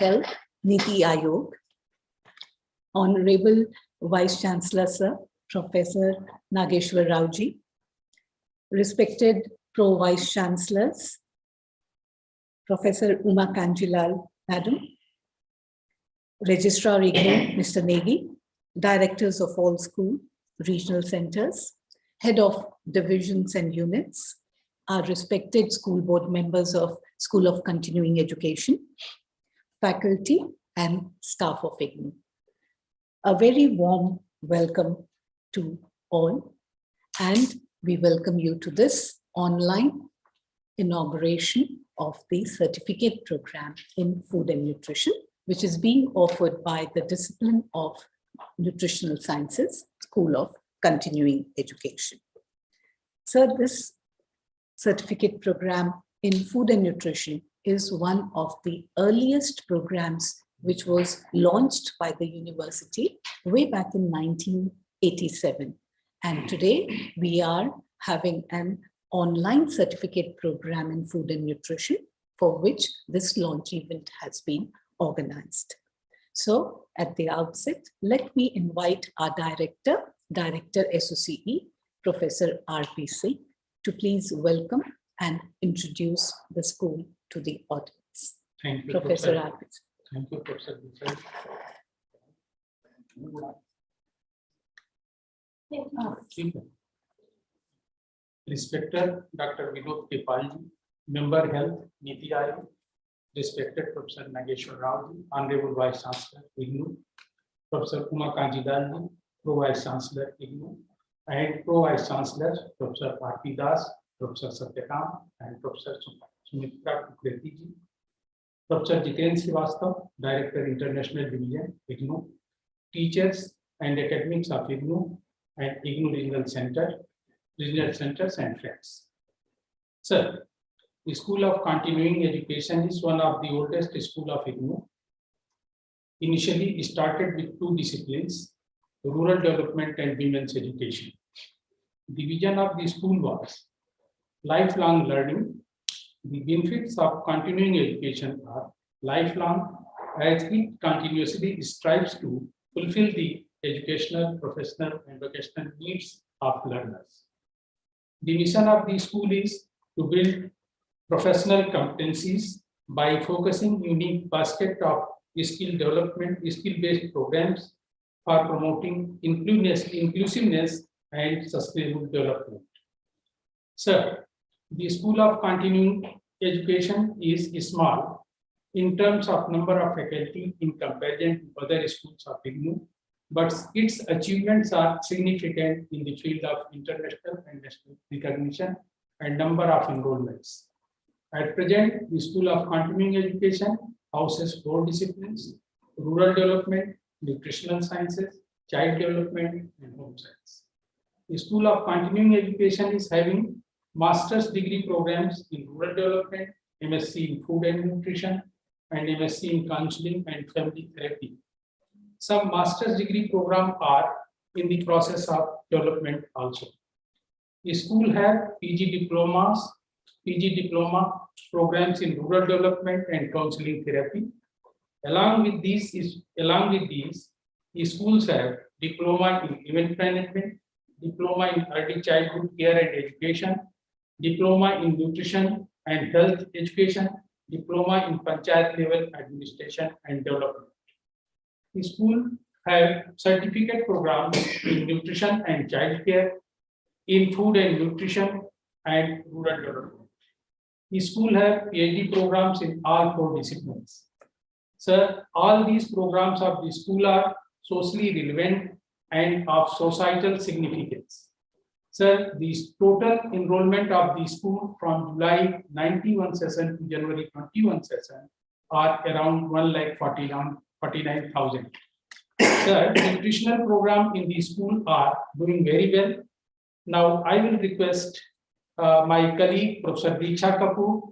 Health, Niti Ayog, Honorable Vice Chancellor Sir, Professor Nageshwar Raoji, respected Pro Vice Chancellors, Professor Uma Kanjilal, Madam, Registrar IGNOU, Mr. Negi, Directors of all school, regional centers, Head of divisions and units, our respected school board members of School of Continuing Education, faculty and staff of IGNOU. A very warm welcome to all, and we welcome you to this online inauguration of the certificate program in food and nutrition, which is being offered by the discipline of Nutritional Sciences, School of Continuing Education. So this certificate program in food and nutrition is one of the earliest programs which was launched by the university way back in 1987. And today we are having an online certificate program in food and nutrition for which this launch event has been organized. So at the outset, let me invite our Director SOCE, Professor R.P. Singh, to please welcome and introduce the school to the audience. Thank you, Professor R.P. Thank you, Professor. Respected Dr. Vinod Kepalji, Member Health, Niti Ayog, respected Professor Nageshwar Raoji, Honorable Vice Chancellor, IGNOU, Professor Uma Kanjilal, Pro Vice Chancellor, IGNOU, and Pro Vice Chancellor, Professor R.P. Das, Professor Satyakam, and Professor Sumitra Kukreti ji, Professor Jiten Srivastava, Director International Division, IGNOU, teachers and academics of IGNOU and IGNOU Regional Centers and friends. Sir, the School of Continuing Education is one of the oldest schools of IGNOU. Initially, it started with two disciplines, rural development and women's education. The vision of the school was lifelong learning. The benefits of continuing education are lifelong, as it continuously strives to fulfill the educational, professional, and vocational needs of learners. The mission of the school is to build professional competencies by focusing unique basket of skill-based programs for promoting inclusiveness and sustainable development. Sir, the School of Continuing Education is small in terms of number of faculty in comparison to other schools of IGNOU, but its achievements are significant in the field of international and national recognition and number of enrollments. At present, the School of Continuing Education houses 4 disciplines: rural development, nutritional sciences, child development, and home science. The School of Continuing Education is having master's degree programs in rural development, MSc in food and nutrition, and MSc in counseling and family therapy. Some master's degree programs are in the process of development also. The school has PG diploma programs in rural development and counseling therapy. Along with these, the schools have diploma in event management, diploma in early childhood care and education, diploma in nutrition and health education, diploma in panchayat level administration and development. The school have certificate programs in nutrition and child care, in food and nutrition, and rural development. The school have PhD programs in all 4 disciplines. Sir, all these programs of the school are socially relevant and of societal significance. Sir, the total enrollment of the school from July 91 session to January 21 session are around 1,49,000. Sir, nutritional program in the school are doing very well. Now, I will request my colleague, Professor Diksha Kapoor,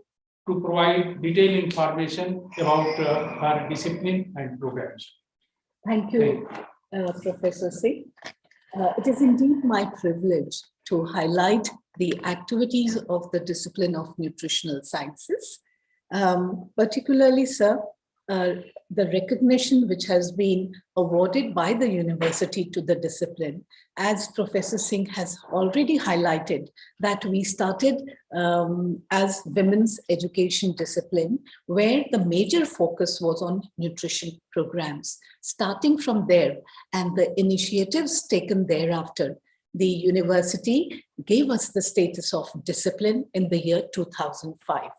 to provide detailed information about her discipline and programs. Thank you, Professor Singh. It is indeed my privilege to highlight the activities of the discipline of nutritional sciences. Particularly, sir, the recognition which has been awarded by the university to the discipline. As Professor Singh has already highlighted, that we started as women's education discipline, where the major focus was on nutrition programs. Starting from there and the initiatives taken thereafter, the university gave us the status of discipline in the year 2005.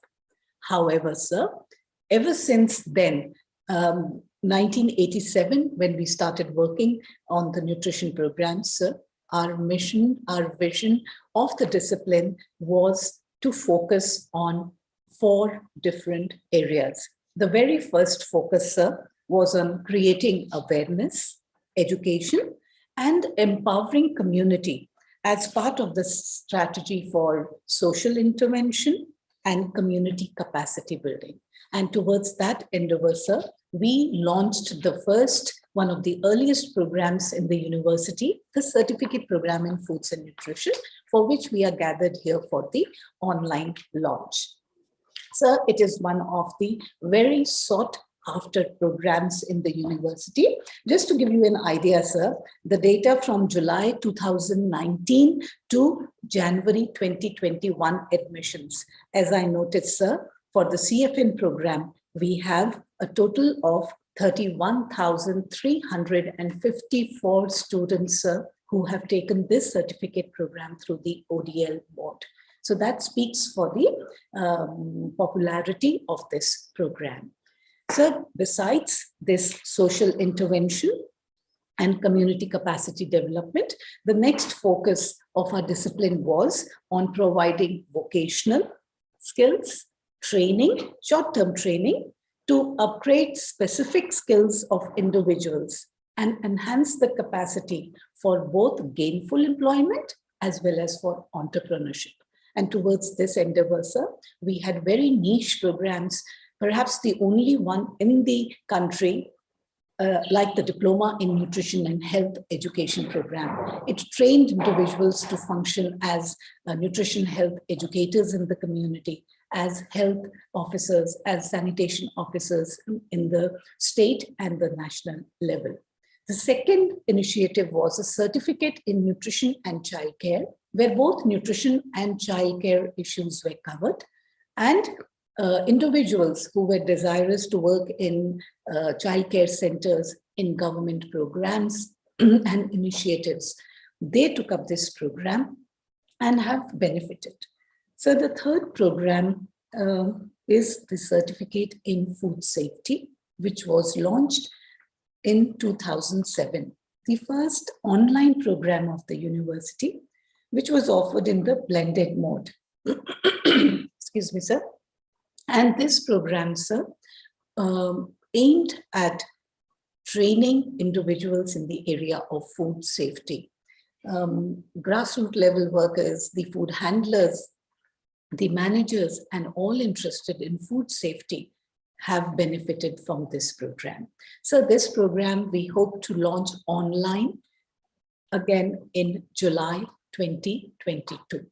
However, sir, ever since then, 1987, when we started working on the nutrition programs, sir, our mission, our vision of the discipline was to focus on 4 different areas. The very first focus, sir, was on creating awareness, education, and empowering community as part of the strategy for social intervention and community capacity building. And towards that endeavor, sir, we launched the first, one of the earliest programs in the university, the certificate program in foods and nutrition, for which we are gathered here for the online launch. Sir, it is one of the very sought after programs in the university. Just to give you an idea, sir, the data from July 2019 to January 2021 admissions, as I noted, sir, for the CFN program, we have a total of 31,354 students, sir, who have taken this certificate program through the ODL board. So that speaks for the popularity of this program. So besides this social intervention and community capacity development, the next focus of our discipline was on providing vocational skills, training, short-term training to upgrade specific skills of individuals and enhance the capacity for both gainful employment as well as for entrepreneurship. And towards this endeavor, sir, we had very niche programs, perhaps the only one in the country, like the Diploma in Nutrition and Health Education program. It trained individuals to function as nutrition health educators in the community, as health officers, as sanitation officers in the state and the national level. The second initiative was a certificate in nutrition and childcare, where both nutrition and childcare issues were covered, and individuals who were desirous to work in childcare centers, in government programs and initiatives, they took up this program and have benefited. So the third program is the certificate in food safety, which was launched in 2007, the first online program of the university, which was offered in the blended mode. Excuse me, sir. And this program, sir, aimed at training individuals in the area of food safety. Grassroots level workers, the food handlers, the managers, and all interested in food safety have benefited from this program. So this program we hope to launch online again in July 2022.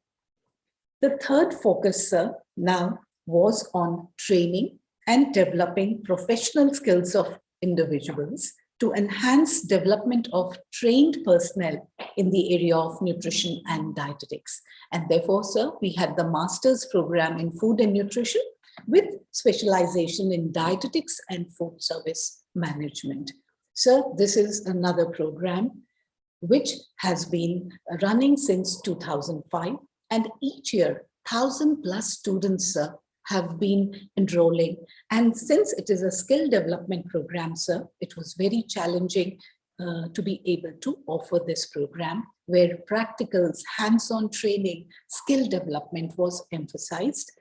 The third focus, sir, now was on training and developing professional skills of individuals to enhance development of trained personnel in the area of nutrition and dietetics. And therefore, sir, we had the master's program in food and nutrition with specialization in dietetics and food service management. So this is another program which has been running since 2005, and each year 1,000+ students, sir, have been enrolling. And since it is a skill development program, sir, it was very challenging to be able to offer this program where practicals, hands-on training, skill development was emphasized.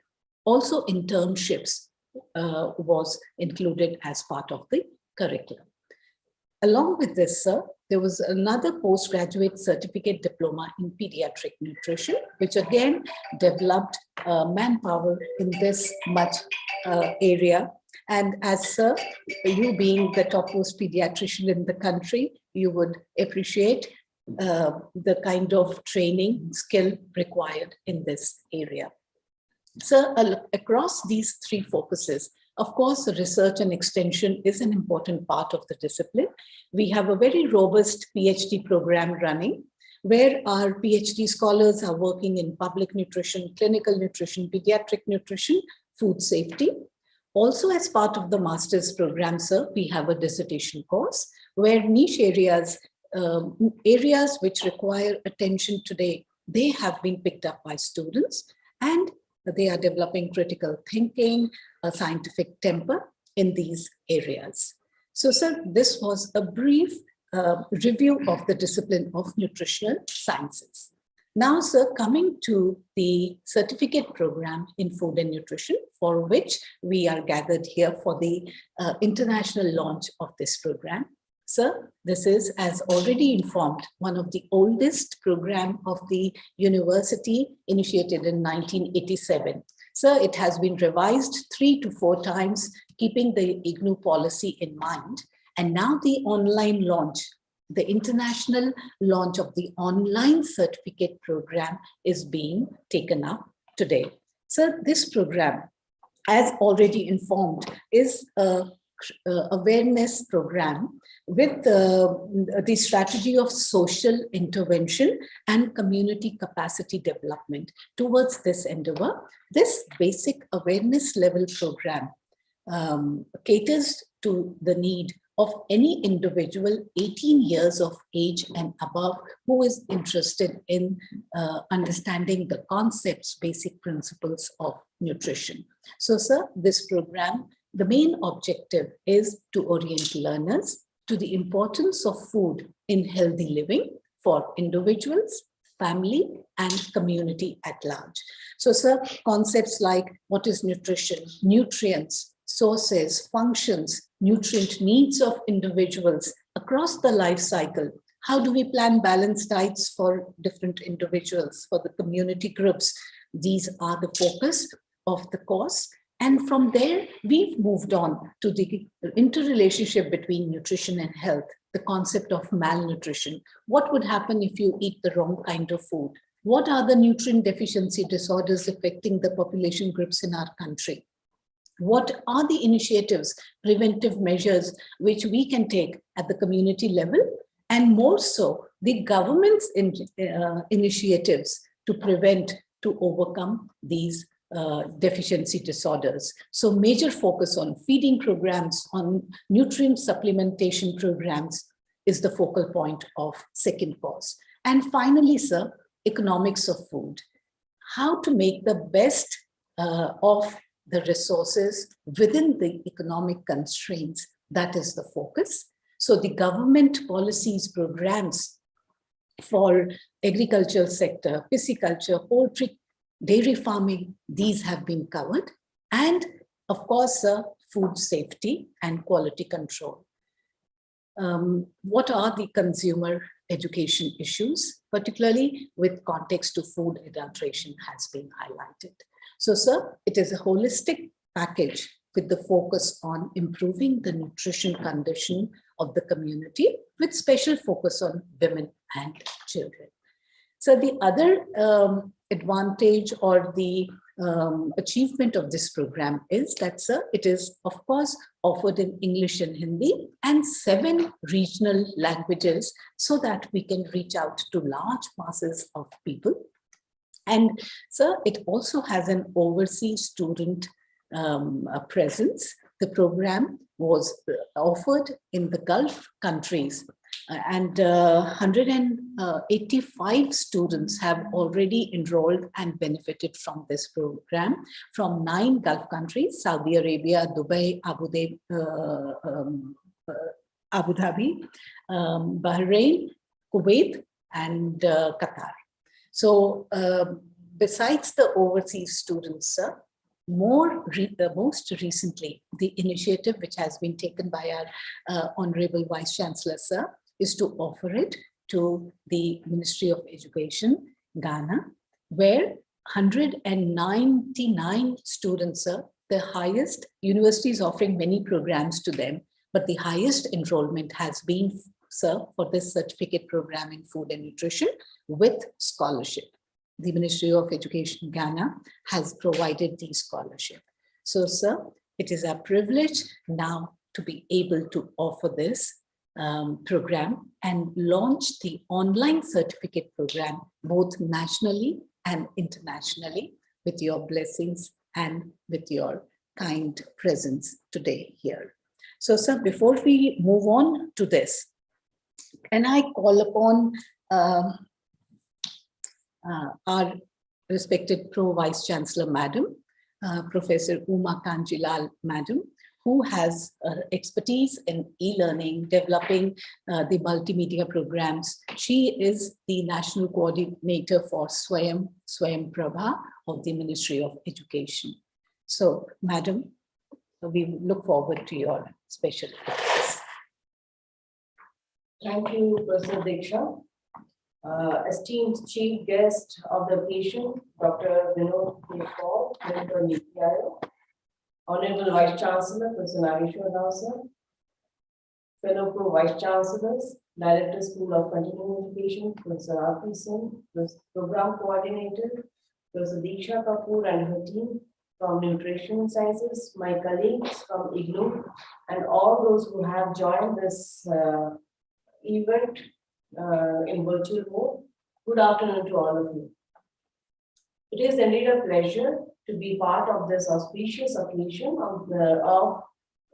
Also internships was included as part of the curriculum. Along with this, sir, there was another postgraduate certificate diploma in pediatric nutrition, which again developed manpower in this much area. And as sir, you being the topmost pediatrician in the country, you would appreciate the kind of training skill required in this area. So across these three focuses, Of course, research and extension is an important part of the discipline. We have a very robust PhD program running, where our PhD scholars are working in public nutrition, clinical nutrition, pediatric nutrition, food safety. Also, as part of the master's program, sir, we have a dissertation course where niche areas, areas which require attention today, they have been picked up by students, and they are developing critical thinking, a scientific temper in these areas. So, sir, this was a brief review of the discipline of nutritional sciences. Now, sir, coming to the certificate program in food and nutrition, for which we are gathered here for the international launch of this program. Sir, this is, as already informed, one of the oldest program of the university, initiated in 1987. Sir, it has been revised 3 to 4 times, keeping the IGNOU policy in mind. And now the online launch, the international launch of the online certificate program is being taken up today. So this program, as already informed, is a awareness program with the strategy of social intervention and community capacity development towards this endeavor. This basic awareness level program caters to the need of any individual 18 years of age and above who is interested in understanding the concepts, basic principles of nutrition. So, sir, this program, the main objective is to orient learners to the importance of food in healthy living for individuals, family, and community at large. So, sir, concepts like what is nutrition, nutrients, sources, functions, nutrient needs of individuals across the life cycle. How do we plan balanced diets for different individuals, for the community groups? These are the focus of the course. And from there, we've moved on to the interrelationship between nutrition and health, the concept of malnutrition. What would happen if you eat the wrong kind of food? What are the nutrient deficiency disorders affecting the population groups in our country? What are the initiatives, preventive measures, which we can take at the community level, and more so, the government's initiatives to prevent, to overcome these deficiency disorders. So major focus on feeding programs, on nutrient supplementation programs is the focal point of second course. And finally, sir, economics of food. How to make the best of the resources within the economic constraints, that is the focus. So the government policies, programs for agricultural sector, pisciculture, poultry, dairy farming, these have been covered. And of course, food safety and quality control. What are the consumer education issues, particularly with context to food adulteration, has been highlighted. So, sir, it is a holistic package with the focus on improving the nutrition condition of the community, with special focus on women and children. So the other advantage or the achievement of this program is that, sir, it is, of course, offered in English and Hindi and 7 regional languages so that we can reach out to large masses of people. And, sir, it also has an overseas student presence. The program was offered in the Gulf countries, and 185 students have already enrolled and benefited from this program from 9 Gulf countries: Saudi Arabia, Dubai, Abu Dhabi, Bahrain, Kuwait, and Qatar. So besides the overseas students, sir, most recently, the initiative which has been taken by our Honorable Vice Chancellor, sir, is to offer it to the Ministry of Education, Ghana, where 199 students, sir, the highest, university is offering many programs to them, but the highest enrollment has been, sir, for this certificate program in food and nutrition with scholarship. The Ministry of Education, Ghana, has provided the scholarship. So, sir, It is our privilege now to be able to offer this program and launch the online certificate program, both nationally and internationally, with your blessings and with your kind presence today here. So, sir, before we move on to this, can I call upon our respected Pro Vice Chancellor, Madam, Professor Uma Kanjilal, Madam, who has expertise in e-learning, developing the multimedia programs. She is the National Coordinator for Swayam Prabha of the Ministry of Education. So, Madam, we look forward to your special advice. Thank you, Professor Diksha. Esteemed Chief Guest of the occasion, Dr. Vinod Paul, Member Niti Aayog, Honorable Vice Chancellor, Professor Nageshwar Rao sir, fellow Pro Vice Chancellors, Director School of Continuing Education, Professor R.P. Singh, Program Coordinator, Professor Diksha Kapoor and her team from Nutrition Sciences, my colleagues from IGNOU, and all those who have joined this event in virtual mode. Good afternoon to all of you. It is indeed a pleasure to be part of this auspicious occasion of the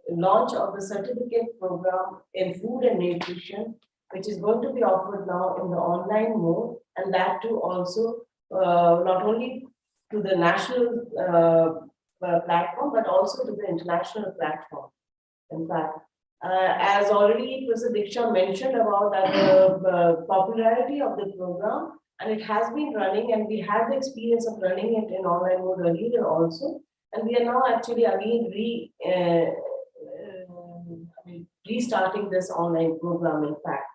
launch of the certificate program in food and nutrition, which is going to be offered now in the online mode, and that too also not only to the national platform, but also to the international platform. In fact, as already Professor Diksha mentioned about the popularity of the program, and it has been running, and we had the experience of running it in online mode earlier also, and we are now actually again restarting this online program. In fact,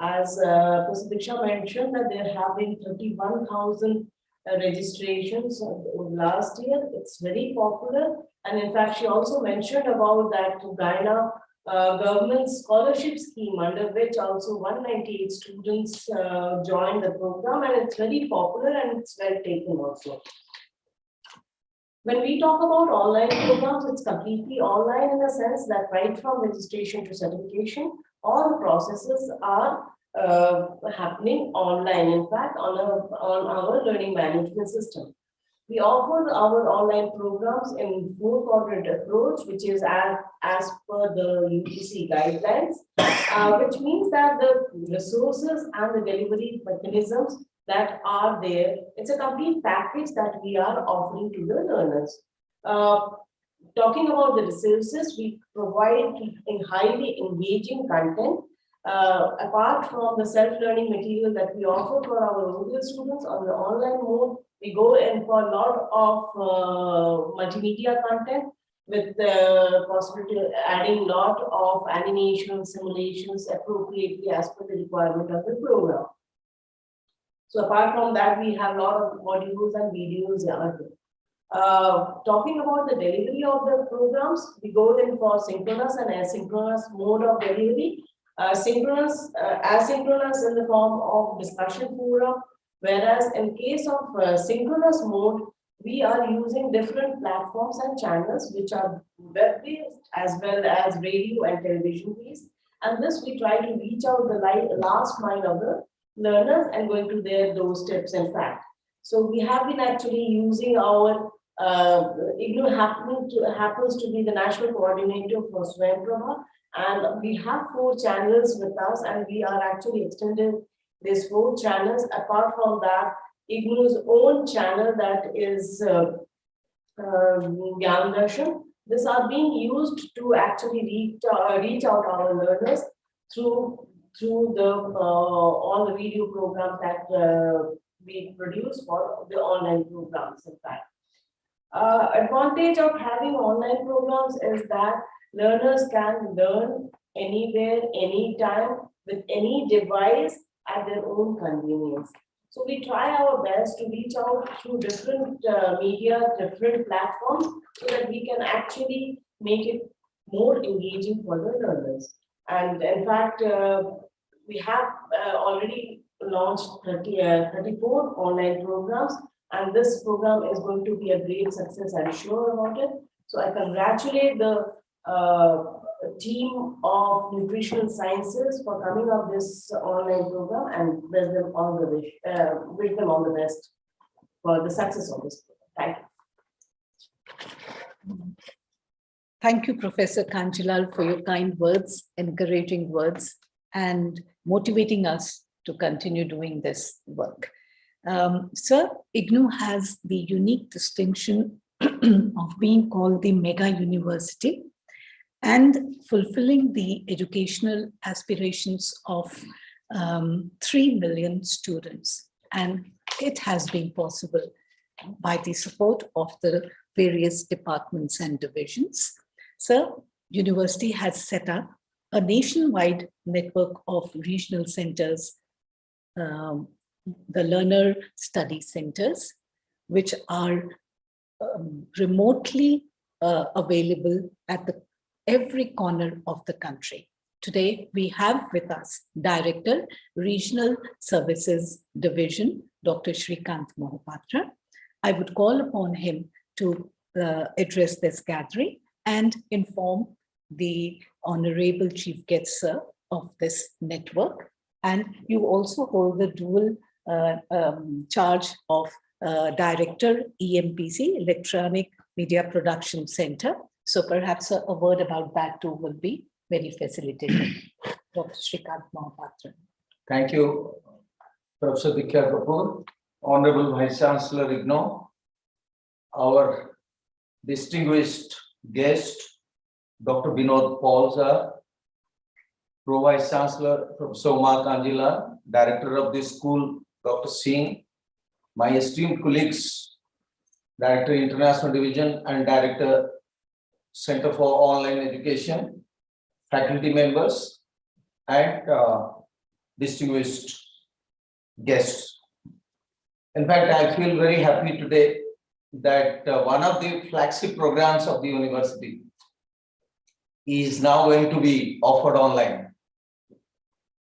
as Professor Diksha mentioned, that there have been 31,000 registrations last year. It's very popular, and in fact, she also mentioned about that Guyana government scholarship scheme, under which also 198 students joined the program, and it's very popular and it's well taken also. When we talk about online programs, it's completely online in the sense that right from registration to certification, all the processes are happening online, in fact, on our learning management system. We offer our online programs in 4-quadrant approach, which is as per the UGC guidelines, which means that the resources and the delivery mechanisms that are there, it's a complete package that we are offering to the learners. Talking about the resources, we provide in highly engaging content. Apart from the self-learning material that we offer for our rural students on the online mode, we go in for a lot of multimedia content with the possibility of adding a lot of animation simulations appropriately as per the requirement of the program. So apart from that, we have a lot of modules and videos. Talking about the delivery of the programs, we go in for synchronous and asynchronous mode of delivery. Asynchronous in the form of discussion forum, whereas in case of synchronous mode, we are using different platforms and channels which are web-based as well as radio and television-based. And this we try to reach out the last mile of the learners and going to their doorsteps, in fact. So we have been actually using our IGNOU happens to be the national coordinator for Swayam Prabha, and we have 4 channels with us, and we are actually extending these 4 channels. Apart from that, IGNOU's own channel, that is Gyan Darshan. These are being used to actually reach out our learners through the all the video programs that we produce for the online programs. In fact, advantage of having online programs is that learners can learn anywhere, anytime, with any device at their own convenience. So we try our best to reach out through different media, different platforms, so that we can actually make it more engaging for the learners. And in fact, we have already launched 34 online programs, and this program is going to be a great success, I'm sure about it. So I congratulate the team of nutritional sciences for coming up this online program and wish them all the wish them all the best for the success of this program. Thank you. Thank you, Professor Kanjilal, for your kind words, encouraging words, and motivating us to continue doing this work. Sir, IGNOU has the unique distinction of being called the mega university and fulfilling the educational aspirations of 3 million students. And it has been possible by the support of the various departments and divisions. So, university has set up a nationwide network of regional centers, the learner study centers, which are remotely available at every corner of the country. Today, we have with us Director, Regional Services Division, Dr. Shrikant Mohapatra. I would call upon him to address this gathering and inform the Honorable Chief Guest, sir, of this network. And you also hold the dual charge of Director, EMPC, Electronic Media Production Center. So perhaps a word about that too will be very facilitated. Dr. Shrikant Mohapatra. Thank you, Professor Dikhya Kapoor, Honorable Vice Chancellor IGNOU, our distinguished guest, Dr. Vinod Paul sir, Pro Vice Chancellor Professor Uma Kanjilal, Director of this school, Dr. Singh, my esteemed colleagues, Director International Division and Director Center for Online Education, faculty members, and distinguished guests. In fact, I feel very happy today that one of the flagship programs of the university is now going to be offered online.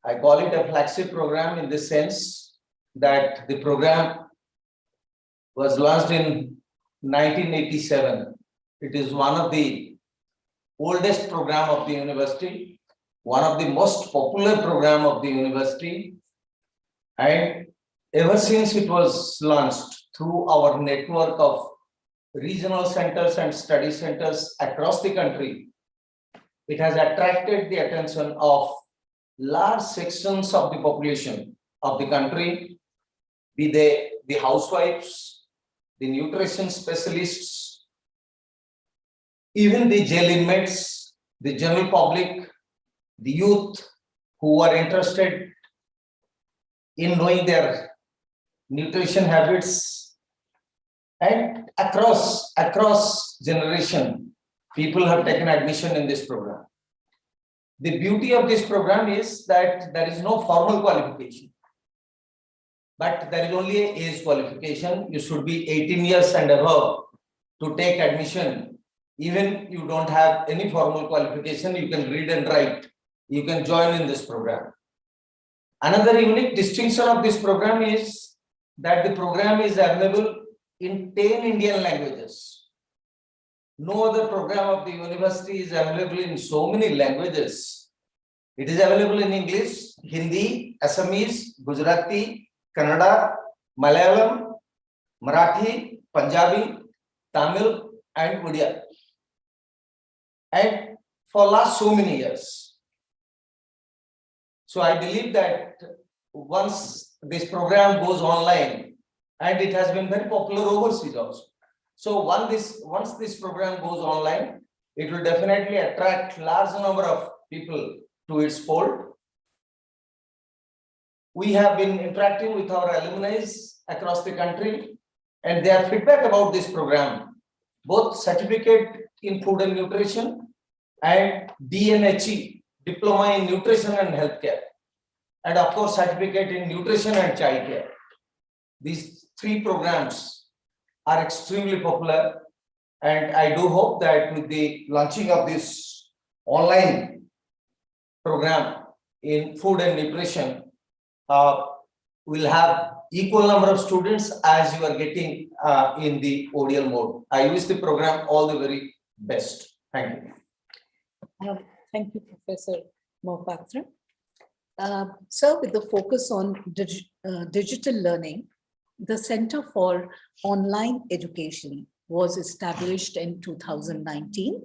I call it a flagship program in the sense that the program was launched in 1987. It is one of the oldest program of the university, one of the most popular program of the university, and ever since it was launched through our network of regional centers and study centers across the country, it has attracted the attention of large sections of the population of the country, be they the housewives, the nutrition specialists, even the jail inmates, the general public, the youth who are interested in knowing their nutrition habits, and across generation, people have taken admission in this program. The beauty of this program is that there is no formal qualification, but there is only an age qualification. You should be 18 years and above to take admission. Even you don't have any formal qualification, you can read and write, you can join in this program. Another unique distinction of this program is that the program is available in 10 Indian languages. No other program of the university is available in so many languages. It is available in English, Hindi, Assamese, Gujarati, Kannada, Malayalam, Marathi, Punjabi, Tamil, and Odia. And for last so many years. So I believe that once this program goes online, and it has been very popular overseas also. So once this program goes online, it will definitely attract large number of people to its fold. We have been interacting with our alumni across the country, and their feedback about this program, both certificate in food and nutrition and DNHE, Diploma in Nutrition and Healthcare, and of course certificate in nutrition and childcare. These three programs are extremely popular, and I do hope that with the launching of this online program in food and nutrition, we'll have equal number of students as you are getting in the ODL mode. I wish the program all the very best. Thank you. Thank you, Professor Mohapatra. Sir, with the focus on digital learning, the Center for Online Education was established in 2019.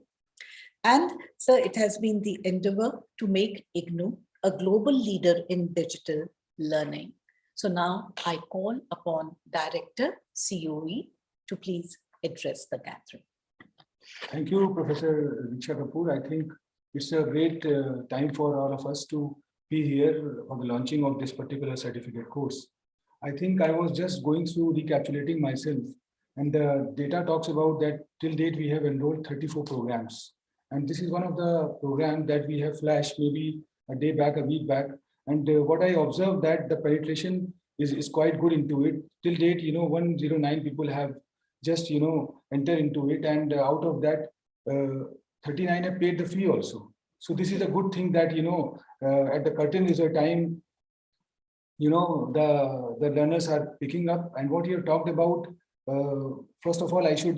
And sir, it has been the endeavor to make IGNOU a global leader in digital learning. So now I call upon Director COE to please address the gathering. Thank you, Professor Diksha Kapoor. I think it's a great time for all of us to be here for the launching of this particular certificate course. I think I was just going through recapitulating myself, and the data talks about that till date we have enrolled 34 programs. And this is one of the programs that we have flashed maybe a day back, a week back. And what I observed that the penetration is quite good into it. Till date, 109 people have just, enter into it. And out of that, 39 have paid the fee also. So this is a good thing that, at the curtain is a time, the learners are picking up. And what you have talked about, first of all, I should,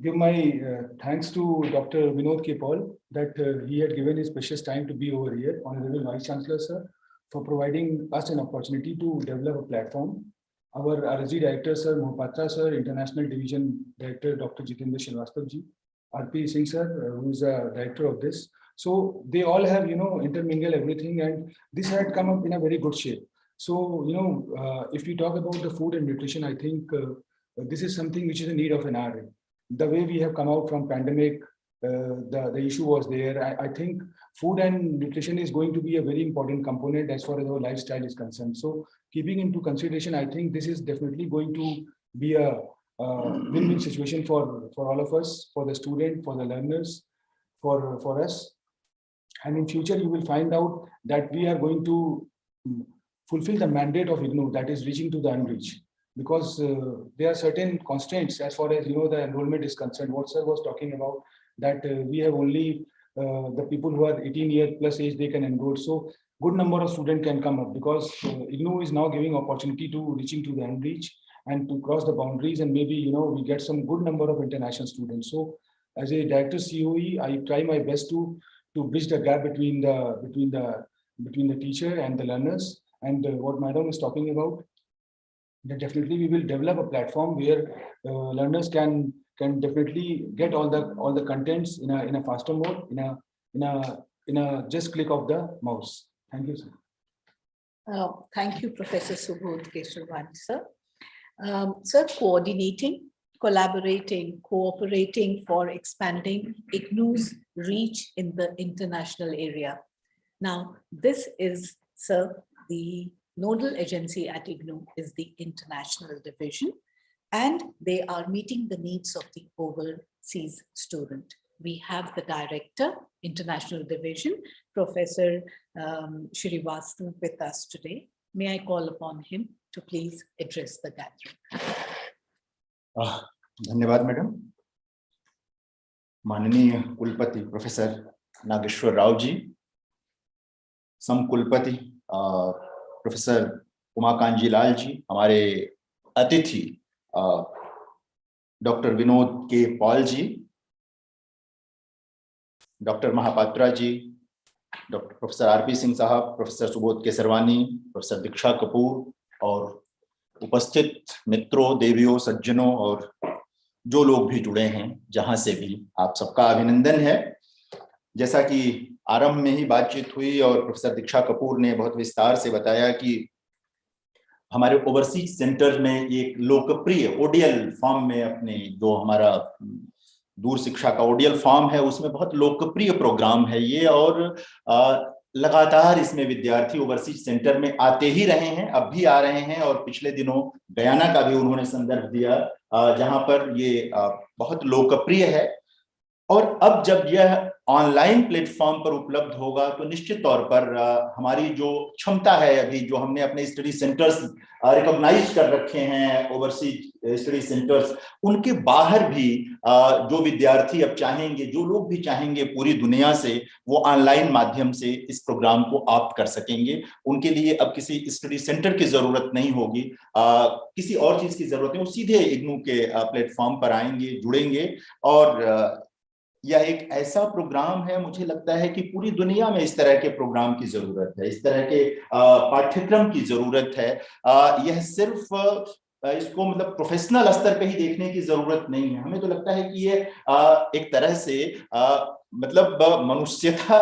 give my thanks to Dr. Vinod K. Paul that he had given his precious time to be over here, Honorable Vice Chancellor, sir, for providing us an opportunity to develop a platform. Our RSG Director, Sir Mohapatra, sir, International Division Director, Dr. Jitendra Srivastava ji, RP Singh, sir, who is a director of this. So they all have, intermingled everything, and this had come up in a very good shape. So, if we talk about the food and nutrition, I think this is something which is a need of an hour. The way we have come out from pandemic, the issue was there. I think food and nutrition is going to be a very important component as far as our lifestyle is concerned. So keeping into consideration, I think this is definitely going to be a win-win situation for all of us, for the student, for the learners, for us. And in future, you will find out that we are going to fulfill the mandate of IGNOU, that is reaching to the unreached. Because there are certain constraints as far as the enrollment is concerned. What sir was talking about, that we have only the people who are 18 years plus age, they can enroll. So good number of students can come up, because IGNOU is now giving opportunity to reaching to the unreached and to cross the boundaries, and maybe we get some good number of international students. So as a director COE, I try my best to bridge the gap between the teacher and the learners. And what Madam is talking about, that definitely we will develop a platform where learners can definitely get all the contents in a faster mode, in a just click of the mouse. Thank you, sir. Thank you, Professor Subodh Keshavani, sir. Sir, coordinating, collaborating, cooperating for expanding IGNOU's reach in the international area. Now, this is, sir, the nodal agency at IGNOU is the international division, and they are meeting the needs of the overseas student. We have the director, international division, Professor Srivastava, with us today. May I call upon him to please address the gathering. धन्यवाद madam. माननीय कुलपति professor Nageshwar Rao ji, सम कुलपति professor Umakant Lal ji, हमारे अतिथि doctor Vinod के Paul जी, doctor Mahapatra ji, doctor professor RP Singh साहब, professor Subodh Kesarwani, professor दीक्षा कपूर और उपस्थित मित्रों, देवियों, सज्जनों और जो लोग भी जुड़े हैं जहां से भी, आप सबका अभिनंदन है। जैसा कि आरंभ में ही बातचीत हुई और प्रोफेसर दीक्षा कपूर ने बहुत विस्तार से बताया कि हमारे ओवरसीज सेंटर में एक लोकप्रिय ओडीएल फॉर्म में अपने जो हमारा दूर शिक्षा का ओडीएल फॉर्म है उसमें बहुत लोकप्रिय प्रोग्राम है ये, और लगातार इसमें विद्यार्थी ओवरसीज सेंटर में आते ही रहे हैं, अब भी आ रहे हैं। और पिछले दिनों गयाना का भी उन्होंने संदर्भ दिया जहां पर ये बहुत लोकप्रिय है। और अब जब यह ऑनलाइन प्लेटफॉर्म पर उपलब्ध होगा तो निश्चित तौर पर हमारी जो क्षमता है, अभी जो हमने अपने स्टडी सेंटर्स रिकॉग्नाइज कर रखे हैं, ओवरसीज स्टडी सेंटर्स, उनके बाहर भी जो विद्यार्थी अब चाहेंगे, जो लोग भी चाहेंगे पूरी दुनिया से, वो ऑनलाइन माध्यम से इस प्रोग्राम को ऑप्ट कर सकेंगे। उनके लिए अब किसी स्टडी सेंटर की जरूरत नहीं होगी, किसी और चीज की जरूरत नहीं, वो सीधे इग्नू के प्लेटफॉर्म पर आएंगे, जुड़ेंगे। और यह एक ऐसा प्रोग्राम है, मुझे लगता है कि पूरी दुनिया में इस तरह के प्रोग्राम की जरूरत है, इस तरह के पाठ्यक्रम की जरूरत है। यह सिर्फ इसको मतलब प्रोफेशनल स्तर पे ही देखने की जरूरत नहीं है। हमें तो लगता है कि ये एक तरह से मतलब मनुष्यता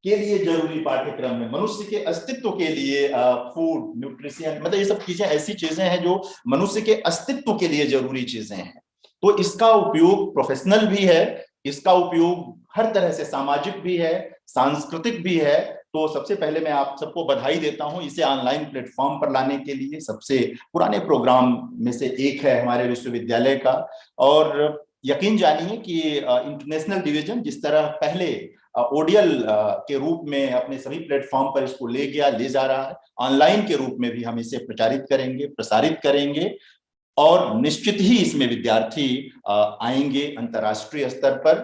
के लिए जरूरी पाठ्यक्रम है, मनुष्य के अस्तित्व के लिए। फूड, न्यूट्रिशन, मतलब ये सब चीजें ऐसी चीजें हैं जो मनुष्य के अस्तित्व के लिए जरूरी चीजें हैं। तो इसका उपयोग प्रोफेशनल भी है, इसका उपयोग हर तरह से सामाजिक भी है, सांस्कृतिक भी है। तो सबसे पहले मैं आप सबको बधाई देता हूं इसे ऑनलाइन प्लेटफॉर्म पर लाने के लिए। सबसे पुराने प्रोग्राम में से एक है हमारे विश्वविद्यालय का। और यकीन जानिए कि इंटरनेशनल डिवीजन जिस तरह पहले ओडीएल के रूप में अपने सभी प्लेटफॉर्म पर इसको ले गया, ले जा रहा है, ऑनलाइन के रूप में भी हम इसे प्रचारित करेंगे, प्रसारित करेंगे। और निश्चित ही इसमें विद्यार्थी आएंगे अंतर्राष्ट्रीय स्तर पर,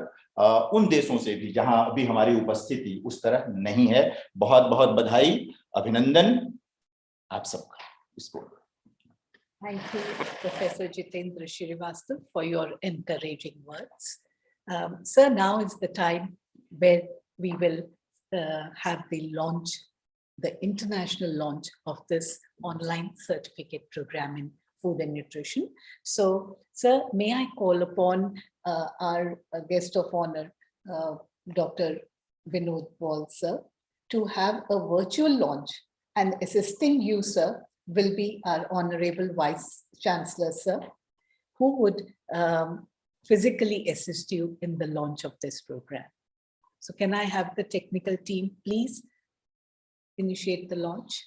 उन देशों से भी जहां अभी हमारी उपस्थिति उस तरह नहीं है। बहुत बहुत बधाई, अभिनंदन आप सबका इसको। Thank you, Professor Jitendra Srivastava, for your encouraging words. Sir, now is the time where we will have the launch, the international launch of this online certificate program in food and nutrition. So, sir, may I call upon our guest of honor, Dr. Vinod Paul, sir, to have a virtual launch, and assisting you, sir, will be our Honorable Vice Chancellor, sir, who would physically assist you in the launch of this program. So can I have the technical team, please initiate the launch?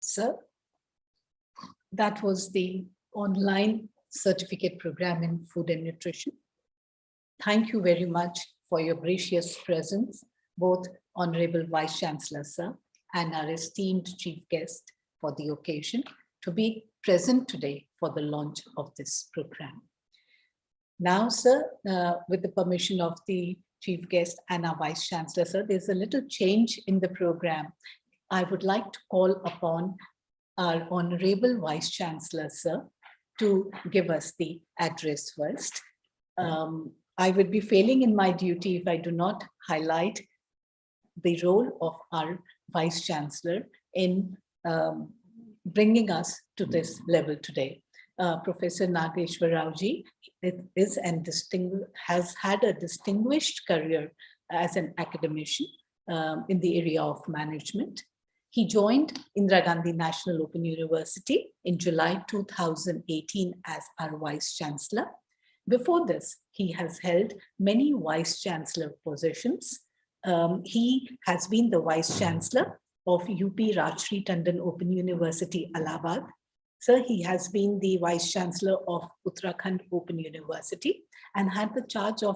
Sir, that was the online certificate program in food and nutrition. Thank you very much for your gracious presence, both Honorable Vice Chancellor, sir, and our esteemed chief guest for the occasion to be present today for the launch of this program. Now, sir, with the permission of the chief guest and our Vice Chancellor, sir, there's a little change in the program. I would like to call upon our Honorable Vice Chancellor, sir, to give us the address first. I would be failing in my duty if I do not highlight the role of our Vice Chancellor in bringing us to this level today. Professor Nageshwar Rao ji has had a distinguished career as an academician in the area of management. He joined Indira Gandhi National Open University in July 2018 as our Vice Chancellor. Before this, he has held many vice chancellor positions. He has been the vice chancellor of UP Rajshri Tandon Open University, Allahabad. Sir, he has been the vice chancellor of Uttarakhand Open University and had the charge of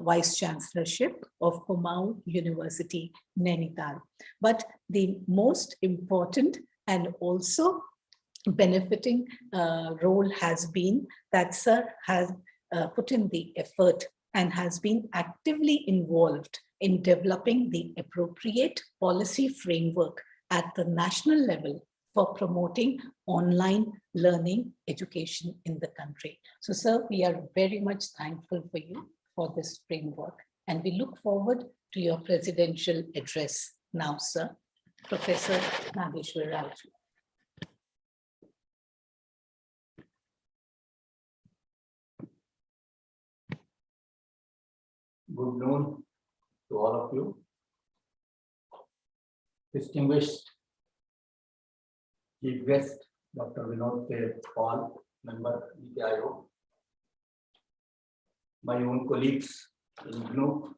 vice chancellorship of Kumaon University, Nainital. But the most important and also benefiting role has been that Sir has put in the effort and has been actively involved in developing the appropriate policy framework at the national level for promoting online learning education in the country. So, sir, we are very much thankful for you for this framework, and we look forward to your presidential address now, sir. Professor Nageshwar Rao. Good noon to all of you. Distinguished Chief Guest, Dr. Vinod K. Paul, Member NITI Aayog, my own colleagues in IGNOU,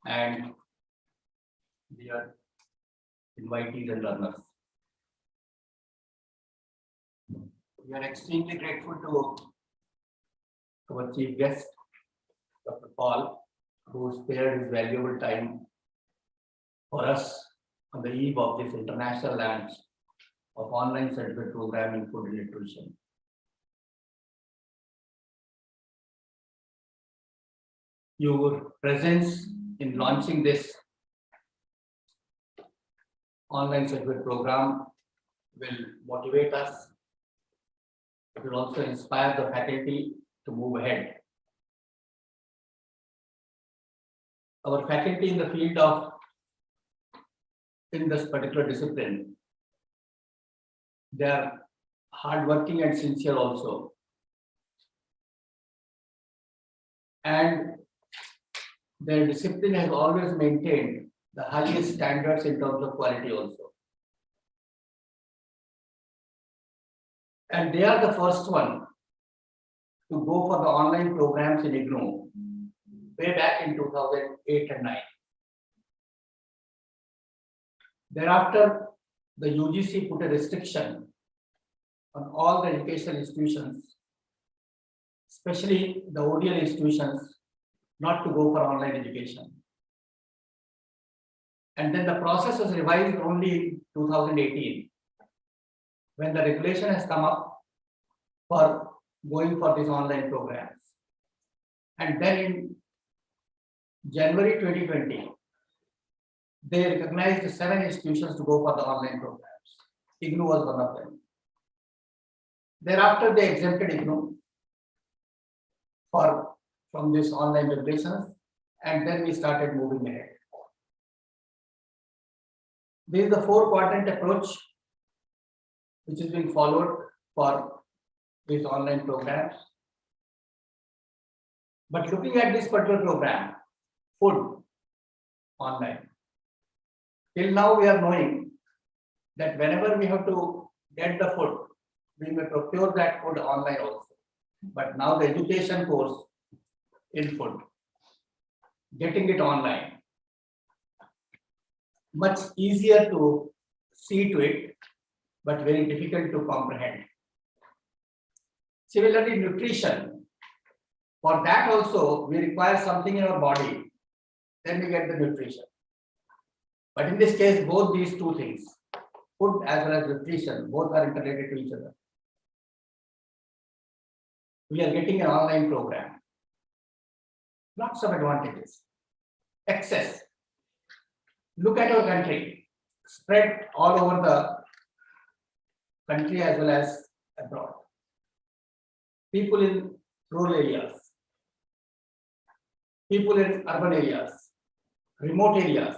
and dear invitees and learners. We are extremely grateful to our Chief Guest, Dr. Paul, who spared his valuable time for us on the eve of this international launch of online certificate program in food and nutrition. Your presence in launching this online certificate program will motivate us. It will also inspire the faculty to move ahead. Our faculty in the field of, in this particular discipline, they are hardworking and sincere also. And their discipline has always maintained the highest standards in terms of quality also. And they are the first one to go for the online programs in IGNOU way back in 2008 and 9. Thereafter, the UGC put a restriction on all the educational institutions, especially the ODL institutions, not to go for online education. And then the process was revised only in 2018, when the regulation has come up for going for these online programs. And then in January 2020, they recognized the 7 institutions to go for the online programs. IGNOU was one of them. Thereafter, they exempted IGNOU from this online regulations, and then we started moving ahead. This is the 4-quadrant approach which is being followed for these online programs. But looking at this particular program, food online, till now we are knowing that whenever we have to get the food, we may procure that food online also. But now the education course in food, getting it online, much easier to see to it, but very difficult to comprehend. Similarly, nutrition, for that also we require something in our body, then we get the nutrition. But in this case, both these two things, food as well as nutrition, both are interrelated to each other. We are getting an online program. Lots of advantages. Access. Look at our country, spread all over the country as well as abroad. People in rural areas, people in urban areas, remote areas.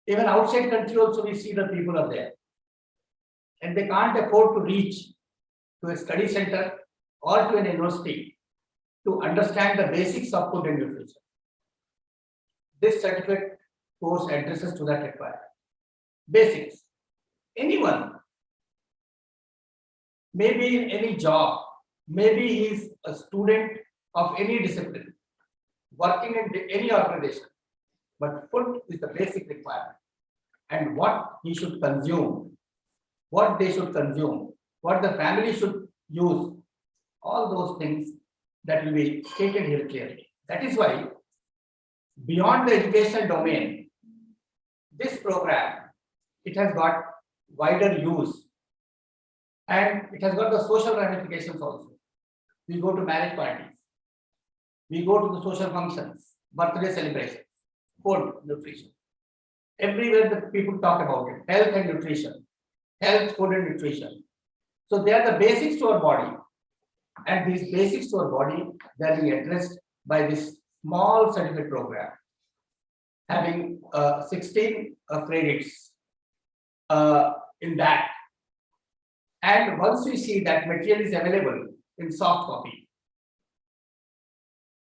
Even outside country also we see that people are there. And they can't afford to reach to a study center or to an university to understand the basics of food and nutrition. This certificate course addresses to that requirement. Basics. Anyone, maybe in any job, Maybe he is a student of any discipline, working in any organization, but food is the basic requirement. And what he should consume, what they should consume, what the family should use, all those things that will be stated here clearly. That is why, beyond the educational domain, this program, it has got wider use and it has got the social ramifications also. We go to marriage parties, we go to the social functions, birthday celebrations, food, nutrition. Everywhere the people talk about it, health and nutrition, health, food and nutrition. So they are the basics to our body. And these basics to our body, they are being addressed by this small certificate program, having 16 credits in that. And once we see that material is available in soft copy,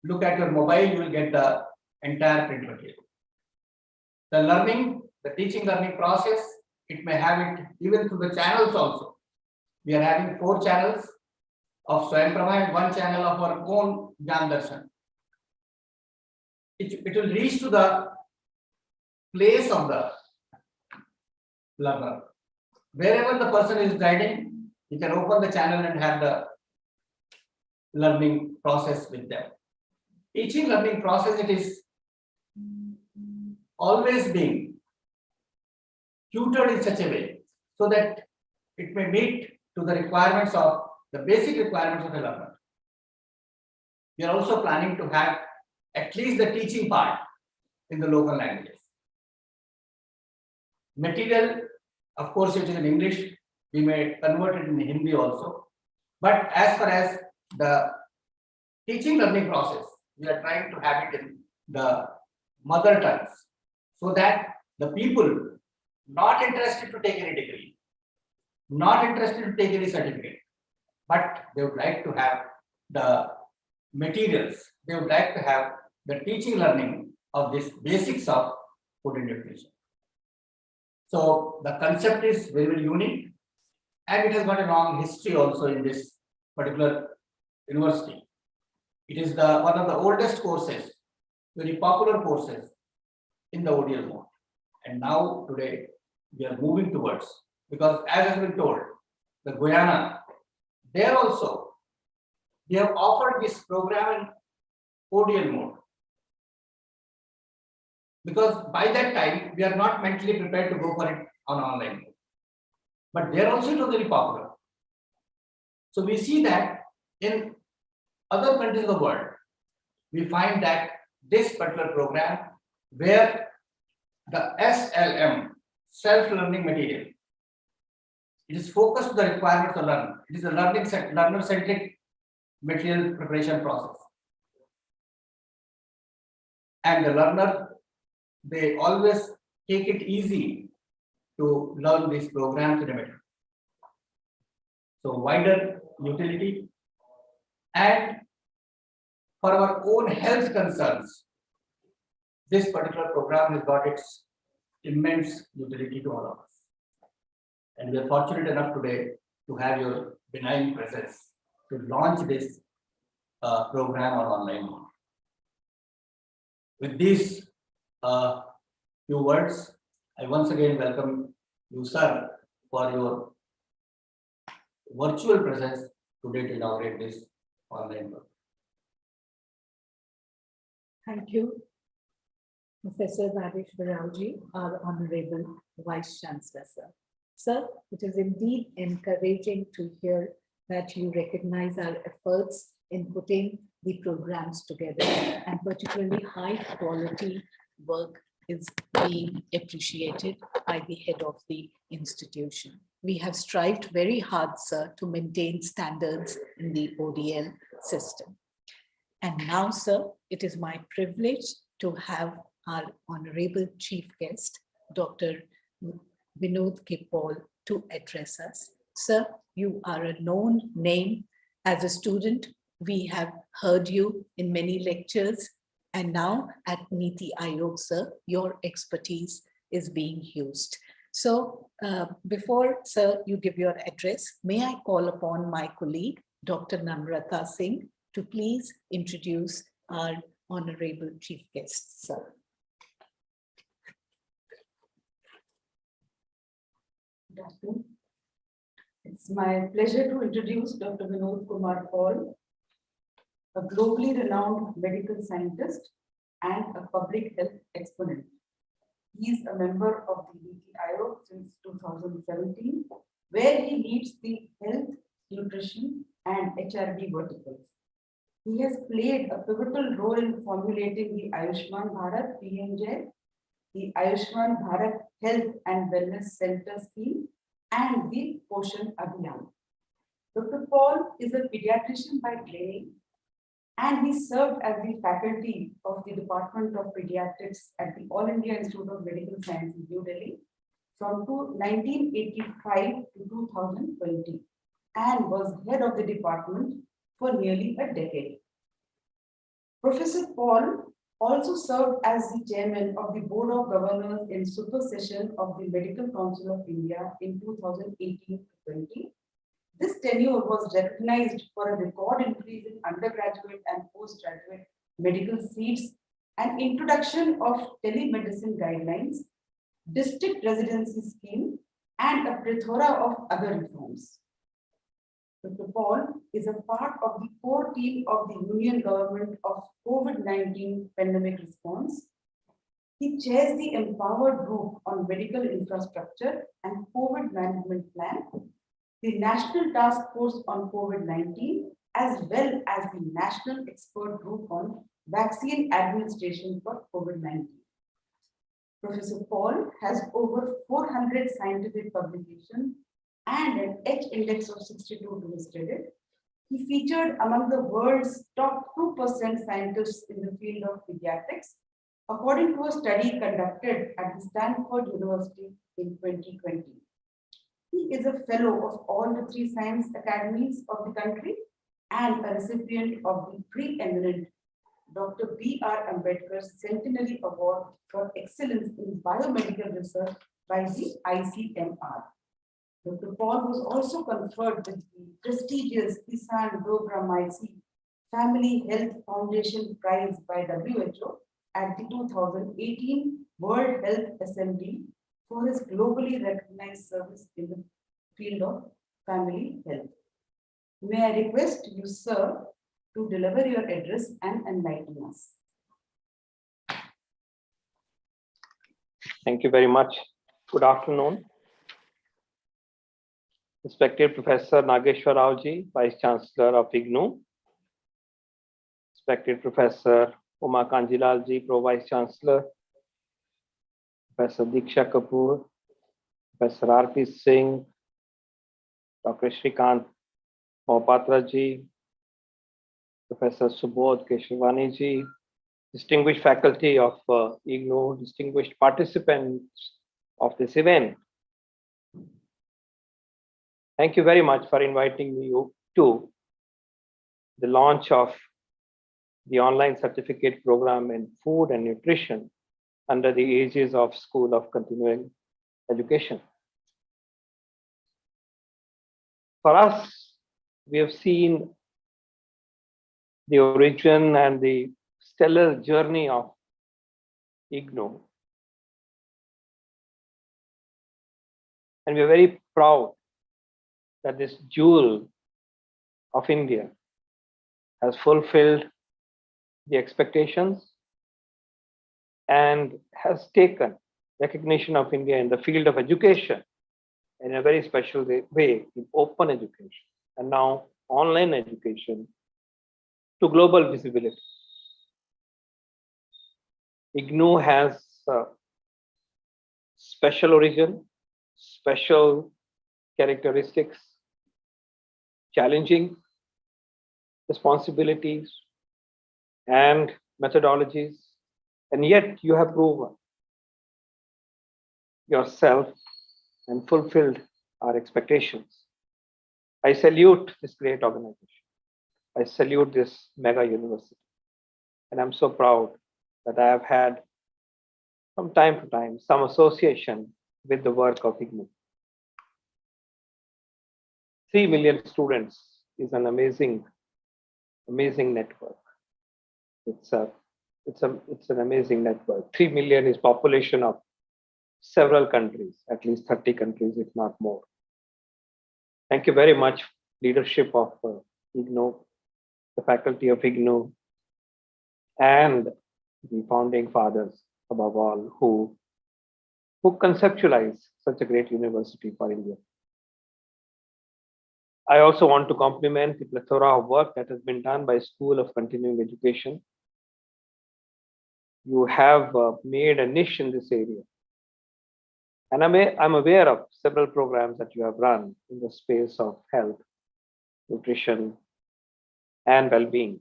look at your mobile, you will get the entire print material. The learning, the teaching learning process, it may have it even through the channels also. We are having 4 channels of Swayamprabha and 1 channel of our own Jnana Darshan. It will reach to the place of the learner. Wherever the person is guiding, you can open the channel and have the learning process with them. Teaching learning process, it is always being tutored in such a way so that it may meet to the requirements of the basic requirements of the learner. We are also planning to have at least the teaching part in the local languages. Material, of course, it is in English. We may convert it in Hindi also. But as far as the teaching learning process, we are trying to have it in the mother tongues so that the people not interested to take any degree, not interested to take any certificate, but they would like to have the materials, they would like to have the teaching learning of this basics of food and nutrition. So the concept is very, very unique and it has got a long history also in this particular university. It is one of the oldest courses, very popular courses in the ODL mode. And now today we are moving towards, because as has been told, the Guyana, there also, they have offered this program in ODL mode. Because by that time, we are not mentally prepared to go for it on online mode. But there also it was very popular. So we see that in other countries of the world, we find that this particular program where the SLM, self-learning material, it is focused on the requirements of learner. It is a learner-centric material preparation process. And the learner, they always take it easy to learn these programs in a matter. So wider utility, and for our own health concerns, this particular program has got its immense utility to all of us. And we are fortunate enough today to have your benign presence to launch this program on online mode. With these few words, I once again welcome you, sir, for your virtual presence today to inaugurate this online program. Thank you, Professor Rajeshwar Raoji, our Honorable Vice Chancellor, sir. Sir, it is indeed encouraging to hear that you recognize our efforts in putting the programs together, and particularly high quality work is being appreciated by the head of the institution. We have strived very hard, sir, to maintain standards in the ODL system. And now, sir, it is my privilege to have our Honorable Chief Guest, Dr. Vinod K. Paul, to address us. Sir, you are a known name. As a student, we have heard you in many lectures, and now at Niti Aayog, sir, your expertise is being used. So before, sir, you give your address, may I call upon my colleague, Dr. Namrata Singh to please introduce our honorable chief guests, sir. Good afternoon. It's my pleasure to introduce Dr. Vinod Kumar Paul, a globally renowned medical scientist and a public health exponent. He is a member of the NITI Aayog since 2017, where he leads the health, nutrition, and HRD verticals. He has played a pivotal role in formulating the Ayushman Bharat PMJ, the Ayushman Bharat Health and Wellness Center scheme, and the Poshan Abhiyan. Dr. Paul is a pediatrician by training, and he served as the faculty of the Department of Pediatrics at the All India Institute of Medical Science in New Delhi from 1985 to 2020, and was head of the department for nearly a decade. Professor Paul also served as the chairman of the Board of Governors in supersession of the Medical Council of India in 2018-20. This tenure was recognized for a record increase in undergraduate and postgraduate medical seats, and introduction of telemedicine guidelines, district residency scheme, and a plethora of other reforms. Dr. Paul is a part of the core team of the Union Government of COVID-19 pandemic response. He chairs the Empowered Group on Medical Infrastructure and COVID Management Plan, the National Task Force on COVID-19, as well as the National Expert Group on Vaccine Administration for COVID-19. Professor Paul has over 400 scientific publications and an H index of 62 to his credit. He featured among the world's top 2% scientists in the field of pediatrics, according to a study conducted at the Stanford University in 2020. He is a fellow of all the 3 science academies of the country and a recipient of the preeminent Dr. B.R. Ambedkar Centenary Award for Excellence in Biomedical Research by the ICMR. Dr. Paul was also conferred with the prestigious Kisan Dogra Maisi Family Health Foundation Prize by WHO at the 2018 World Health Assembly for his globally recognized service in the field of family health. May I request you, sir, to deliver your address and enlighten us. Thank you very much. Good afternoon. Respected Professor Nageshwar Rao ji, Vice Chancellor of IGNOU. Respected Professor Uma Kanjilal ji, Pro Vice Chancellor. Professor Diksha Kapoor, Professor R.P. Singh, Dr. Shrikant Mohapatra ji, Professor Subodh Keshavani ji, distinguished faculty of IGNOU, distinguished participants of this event. Thank you very much for inviting me to the launch of the online certificate program in food and nutrition under the aegis of School of Continuing Education. For us, we have seen the origin and the stellar journey of IGNOU. And we are very proud that this jewel of India has fulfilled the expectations and has taken recognition of India in the field of education in a very special way, in open education and now online education to global visibility. IGNOU has special origin, special characteristics, challenging responsibilities and methodologies, and yet you have proven yourself and fulfilled our expectations. I salute this great organization. I salute this mega university. And I'm so proud that I have had from time to time some association with the work of IGNOU. 3 million students an amazing network. It's an amazing network. 3 million is population of several countries, at least 30 countries, if not more. Thank you very much, leadership of IGNOU, the faculty of IGNOU, and the founding fathers, above all, who conceptualize such a great university for India. I also want to compliment the plethora of work that has been done by School of Continuing Education. You have made a niche in this area. And I'm aware of several programs that you have run in the space of health, nutrition, and well-being.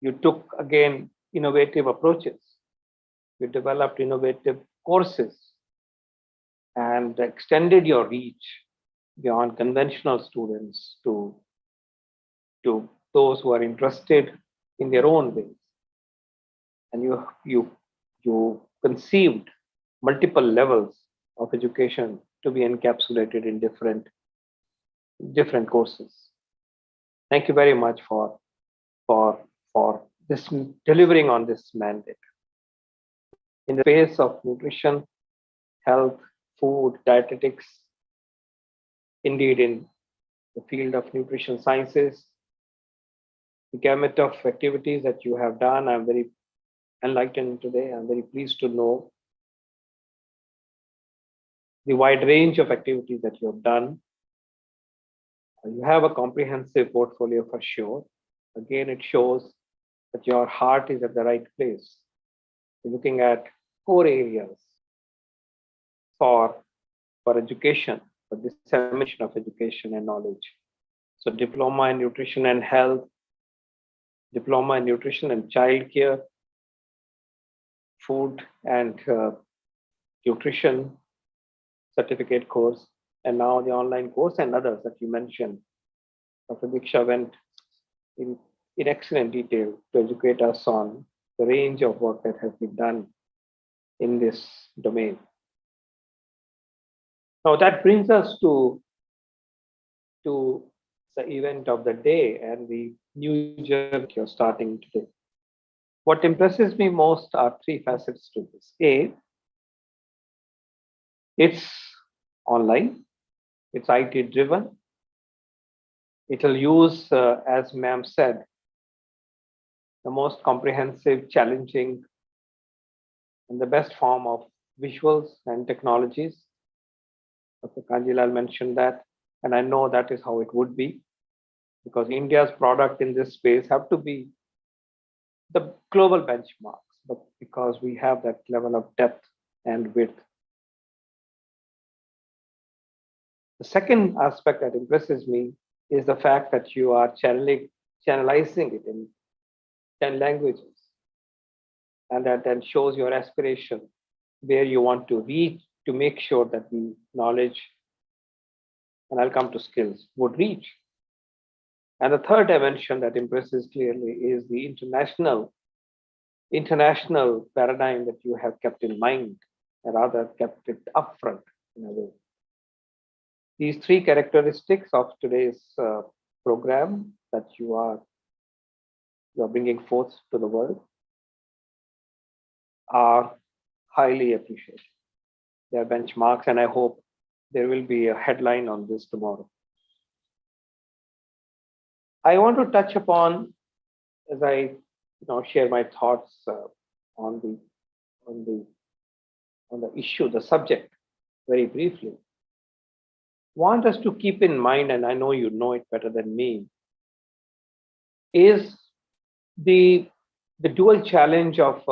You took, again, innovative approaches. You developed innovative courses and extended your reach beyond conventional students to those who are interested in their own ways. And you conceived multiple levels of education to be encapsulated in different courses. Thank you very much for this delivering on this mandate. In the space of nutrition, health, food, dietetics, indeed in the field of nutrition sciences, the gamut of activities that you have done, I'm very enlightened today. I'm very pleased to know the wide range of activities that you have done. You have a comprehensive portfolio for sure. Again, it shows that your heart is at the right place. You're looking at core areas for education, for dissemination of education and knowledge. So diploma in nutrition and health, diploma in nutrition and childcare, food and nutrition certificate course, and now the online course and others that you mentioned. Dr. Diksha went in excellent detail to educate us on the range of work that has been done in this domain. Now that brings us to the event of the day and the new journey you're starting today. What impresses me most are three facets to this. A, it's online, it's IT driven. It'll use, as ma'am said, the most comprehensive, challenging, and the best form of visuals and technologies. Dr. Kanjilal mentioned that, and I know that is how it would be, because India's product in this space have to be the global benchmarks, but because we have that level of depth and width. The second aspect that impresses me is the fact that you are channelizing it in 10 languages. And that then shows your aspiration where you want to reach to make sure that the knowledge, and I'll come to skills, would reach. And the third dimension that impresses clearly is the international paradigm that you have kept in mind, and rather kept it upfront in a way. These three characteristics of today's program that you are bringing forth to the world are highly appreciated. They are benchmarks, and I hope there will be a headline on this tomorrow. I want to touch upon, as I share my thoughts on the issue, the subject, very briefly. Want us to keep in mind, and I know you know it better than me, is the dual challenge of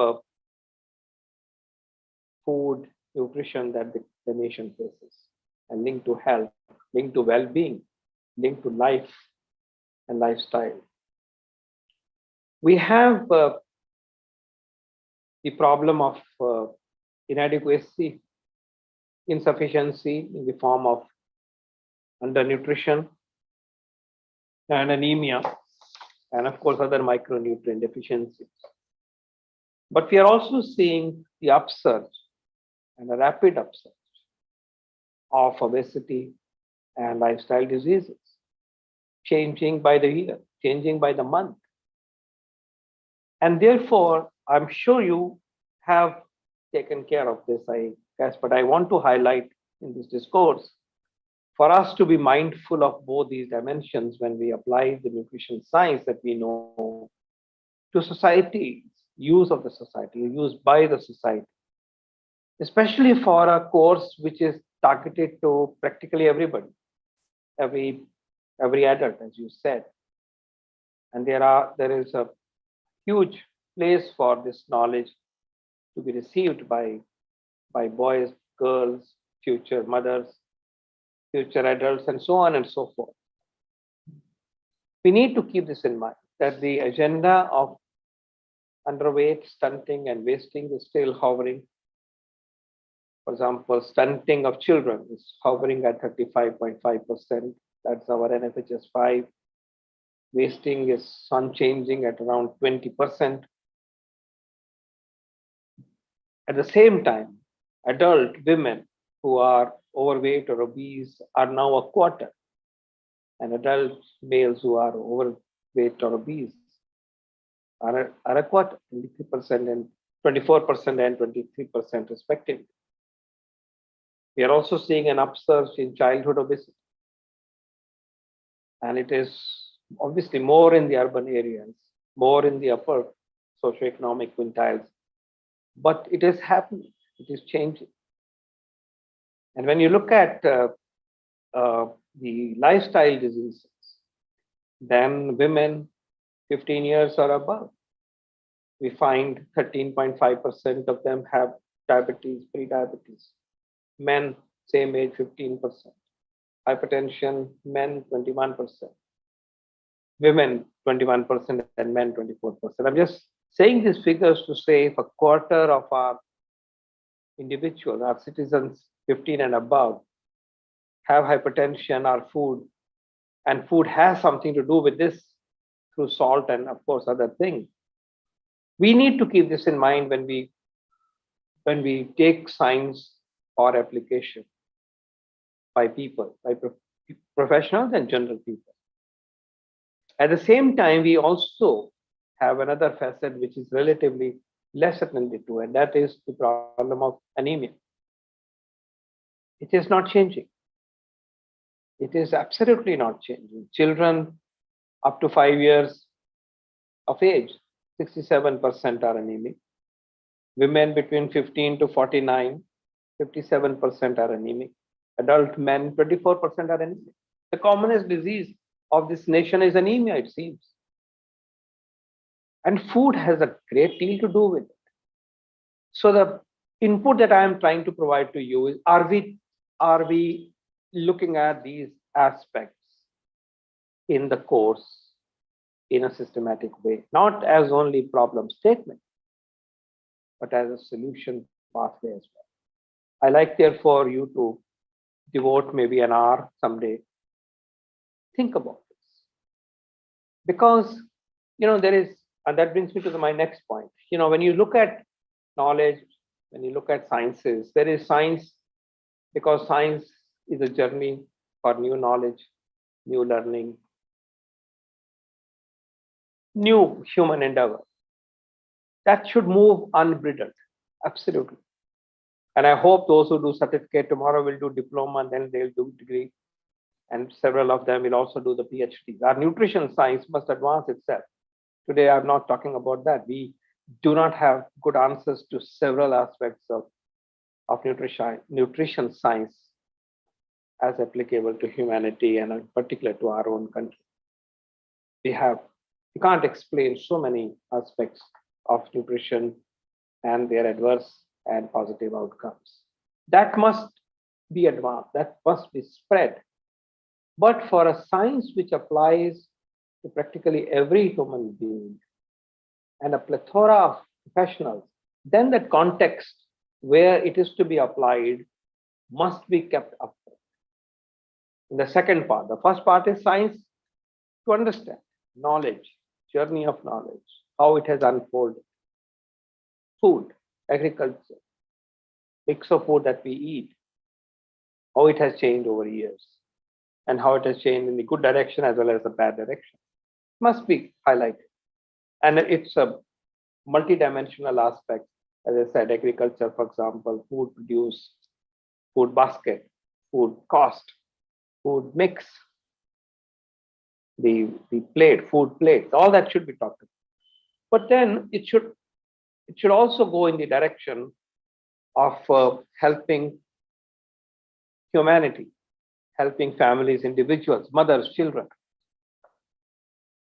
food, nutrition that the nation faces, and linked to health, linked to well-being, linked to life and lifestyle. We have the problem of inadequacy, insufficiency in the form of undernutrition and anemia, and of course other micronutrient deficiencies. But we are also seeing the upsurge and a rapid upsurge of obesity, and lifestyle diseases, changing by the year, changing by the month. And therefore, I'm sure you have taken care of this, I guess, but I want to highlight in this discourse for us to be mindful of both these dimensions when we apply the nutrition science that we know to society, use of the society, used by the society, especially for a course which is targeted to practically everybody, every adult, as you said. And there is a huge place for this knowledge to be received by boys, girls, future mothers, future adults, and so on and so forth. We need to keep this in mind that the agenda of underweight, stunting, and wasting is still hovering. For example, stunting of children is hovering at 35.5%. That's our NFHS 5. Wasting is unchanging at around 20%. At the same time, adult women who are overweight or obese are now a quarter, and adult males who are overweight or obese are a quarter, 23% and 24% and 23% respectively. We are also seeing an upsurge in childhood obesity, and it is obviously more in the urban areas, more in the upper socioeconomic quintiles, but it is happening, it is changing. And when you look at the lifestyle diseases, then women 15 years or above, we find 13.5% of them have diabetes, pre-diabetes. Men, same age, 15%. Hypertension, men, 21%. Women, 21%, and men, 24%. I'm just saying these figures to say if a quarter of our individuals, our citizens 15 and above, have hypertension or food, and food has something to do with this through salt and of course other things. We need to keep this in mind when we take science or application by people, by professionals and general people. At the same time, we also have another facet which is relatively less attended to, and that is the problem of anemia. It is not changing. It is absolutely not changing. Children up to 5 years of age, 67% are anemic. Women between 15 to 49, 57% are anemic. Adult men, 24% are anemic. The commonest disease of this nation is anemia, it seems. And food has a great deal to do with it. So the input that I am trying to provide to you is, are we looking at these aspects in the course in a systematic way, not as only problem statement, but as a solution pathway as well. I like therefore you to devote maybe an hour someday. Think about this. Because, there is, and that brings me to my next point. When you look at knowledge, when you look at sciences, there is science because science is a journey for new knowledge, new learning, new human endeavor. That should move unbridled, absolutely. And I hope those who do certificate tomorrow will do diploma, and then they'll do degree. And several of them will also do the PhD. Our nutrition science must advance itself. Today, I'm not talking about that. We do not have good answers to several aspects of nutrition science as applicable to humanity and in particular to our own country. We can't explain so many aspects of nutrition and their adverse and positive outcomes. That must be advanced, that must be spread. But for a science which applies to practically every human being and a plethora of professionals, then that context where it is to be applied must be kept up. In the second part, the first part is science to understand knowledge, journey of knowledge, how it has unfolded. Food, agriculture, mix of food that we eat, how it has changed over years. and how it has changed in the good direction as well as the bad direction must be highlighted. And it's a multidimensional aspect. As I said, agriculture, for example, food produce, food basket, food cost, food mix, the plate, food plates, all that should be talked about. But then it should also go in the direction of helping humanity, helping families, individuals, mothers, children,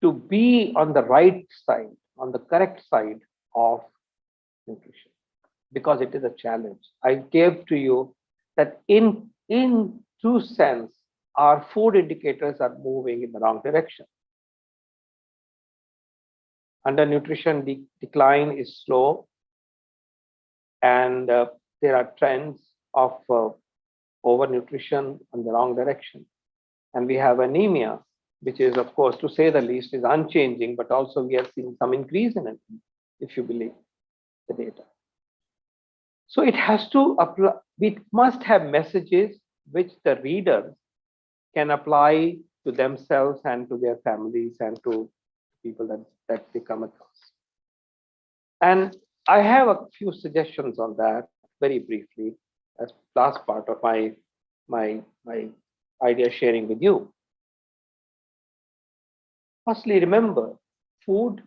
to be on the right side, on the correct side of nutrition, because it is a challenge. I gave to you that in true sense, our food indicators are moving in the wrong direction. Undernutrition decline is slow, and there are trends of overnutrition in the wrong direction. And we have anemia, which is, of course, to say the least, is unchanging, but also we are seeing some increase in it, if you believe the data. So it has to apply, we must have messages which the readers can apply to themselves and to their families and to people that they come across. And I have a few suggestions on that very briefly as last part of my idea sharing with you. Firstly, remember, food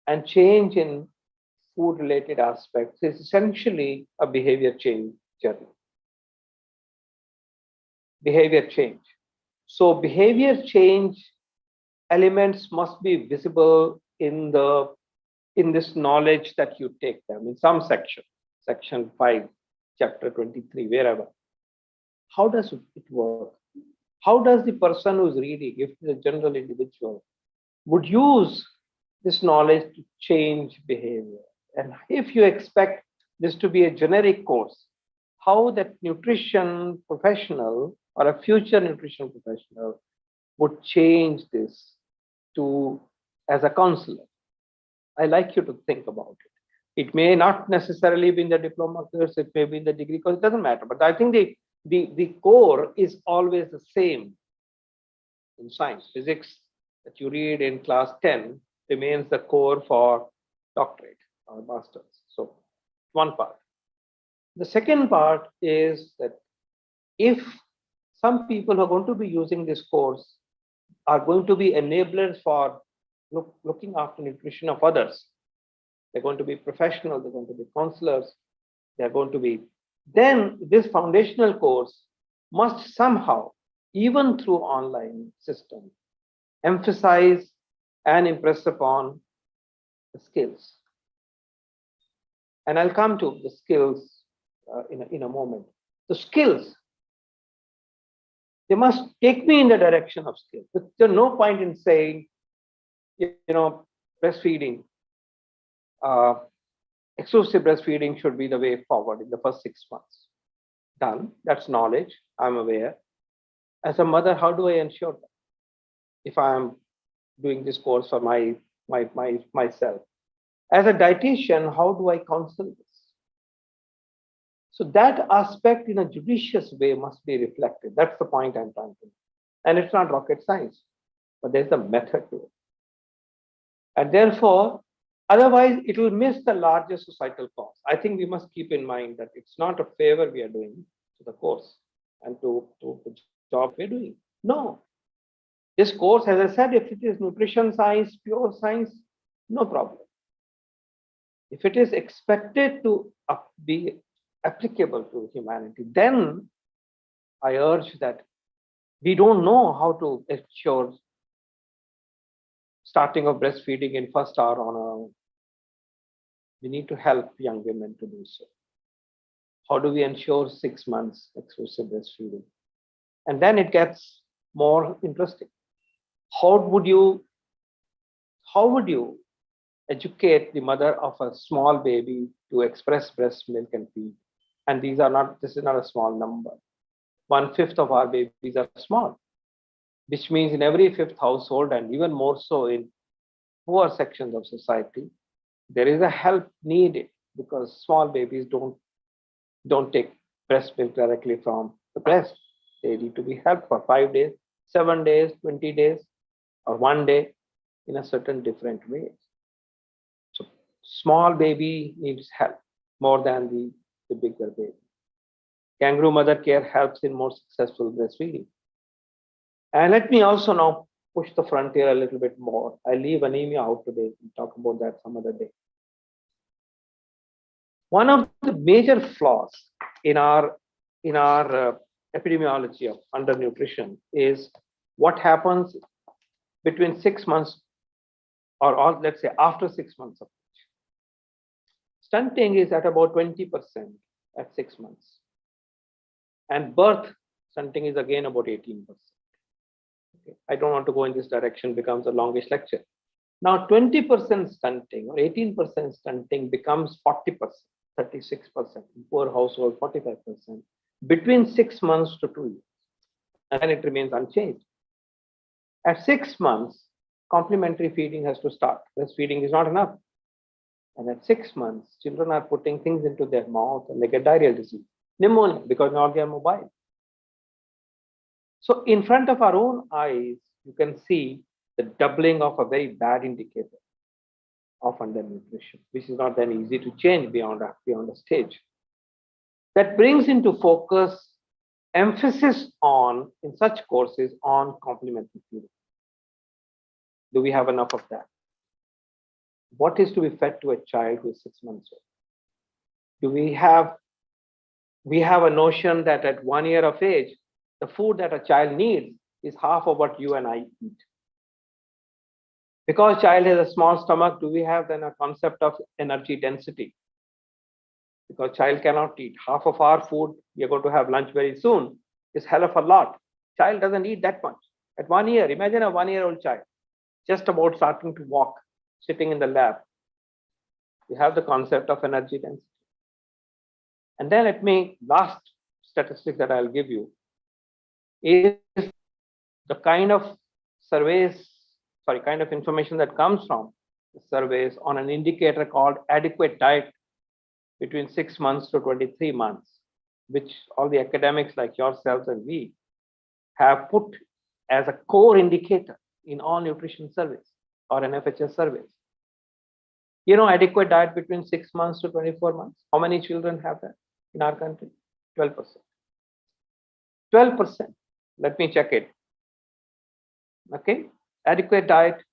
and change in food related aspects is essentially a behavior change journey. Behavior change. So behavior change elements must be visible in this knowledge that you take them in some section 5, chapter 23, wherever. How does it work? How does the person who's reading, if it's a general individual, would use this knowledge to change behavior? And if you expect this to be a generic course, how that nutrition professional or a future nutrition professional would change this to as a counselor? I like you to think about it. It may not necessarily be in the diploma course, it may be in the degree course, it doesn't matter. But I think the core is always the same in science. Physics that you read in class 10 remains the core for doctorate or master's. So one part. The second part is that if some people who are going to be using this course are going to be enablers for looking after nutrition of others, they're going to be professionals, they're going to be counselors, they're going to be, then this foundational course must somehow, even through online system, emphasize and impress upon the skills. And I'll come to the skills in a moment. The skills, they must take me in the direction of skills. But there's no point in saying, breastfeeding, exclusive breastfeeding should be the way forward in the first 6 months. Done. That's knowledge. I'm aware. As a mother, how do I ensure that? If I'm doing this course for myself. As a dietitian, how do I counsel this? So that aspect in a judicious way must be reflected. That's the point I'm trying to make. And it's not rocket science, but there's a method to it. And therefore, otherwise, it will miss the larger societal cause. I think we must keep in mind that it's not a favor we are doing to the course and to the job we're doing. No. This course, as I said, if it is nutrition science, pure science, no problem. If it is expected to be applicable to humanity, then I urge that we don't know how to ensure starting of breastfeeding in first hour on our own. We need to help young women to do so. How do we ensure 6 months exclusive breastfeeding? And then it gets more interesting. How would you educate the mother of a small baby to express breast milk and feed? And this is not a small number. 1/5 of our babies are small, which means in every 5th household, and even more so in poor sections of society, there is a help needed, because small babies don't take breast milk directly from the breast. They need to be helped for 5 days, 7 days, 20 days, or 1 day in a certain different ways. So small baby needs help more than the bigger baby. Kangaroo mother care helps in more successful breastfeeding. And let me also now push the frontier a little bit more. I leave anemia out today. We'll talk about that some other day. One of the major flaws in our epidemiology of undernutrition is what happens between 6 months or let's say after 6 months of age. Stunting is at about 20% at 6 months. And birth stunting is again about 18%. Okay. I don't want to go in this direction, becomes a longish lecture. Now 20% stunting or 18% stunting becomes 40%, 36%, in poor household 45%, between 6 months to 2 years. And then it remains unchanged. At 6 months, complementary feeding has to start. Breastfeeding is not enough. And at 6 months, children are putting things into their mouth and they get diarrheal disease, pneumonia, because now they are mobile. So in front of our own eyes, you can see the doubling of a very bad indicator of undernutrition, which is not then easy to change beyond a stage. That brings into focus emphasis on, in such courses, on complementary feeding. Do we have enough of that? What is to be fed to a child who is 6 months old? Do we have a notion that at 1 year of age, the food that a child needs is half of what you and I eat? Because child has a small stomach, do we have then a concept of energy density? Because child cannot eat half of our food, we are going to have lunch very soon, is hell of a lot. Child doesn't eat that much. At 1 year, imagine a 1-year-old child, just about starting to walk, sitting in the lab. We have the concept of energy density. And then let me, last statistic that I'll give you is the kind of kind of information that comes from the surveys on an indicator called adequate diet between 6 months to 23 months, which all the academics like yourselves and we have put as a core indicator in all nutrition surveys or NFHS surveys. You know, adequate diet between 6 months to 24 months. How many children have that in our country? 12%. 12%. Let me check it. Okay. Adequate diet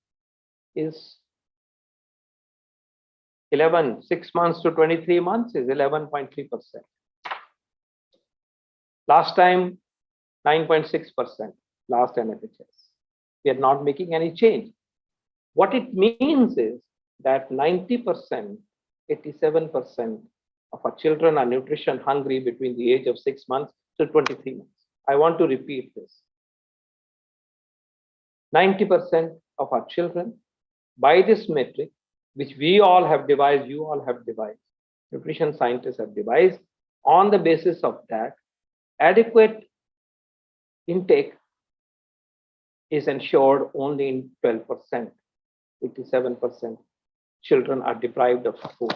is 6 months to 23 months is 11.3%. Last time, 9.6%, last NFHS. We are not making any change. What it means is that 90%, 87% of our children are nutrition hungry between the age of 6 months to 23 months. I want to repeat this. 90% of our children, by this metric, which we all have devised, you all have devised, nutrition scientists have devised, on the basis of that, adequate intake is ensured only in 12%. 87% children are deprived of food.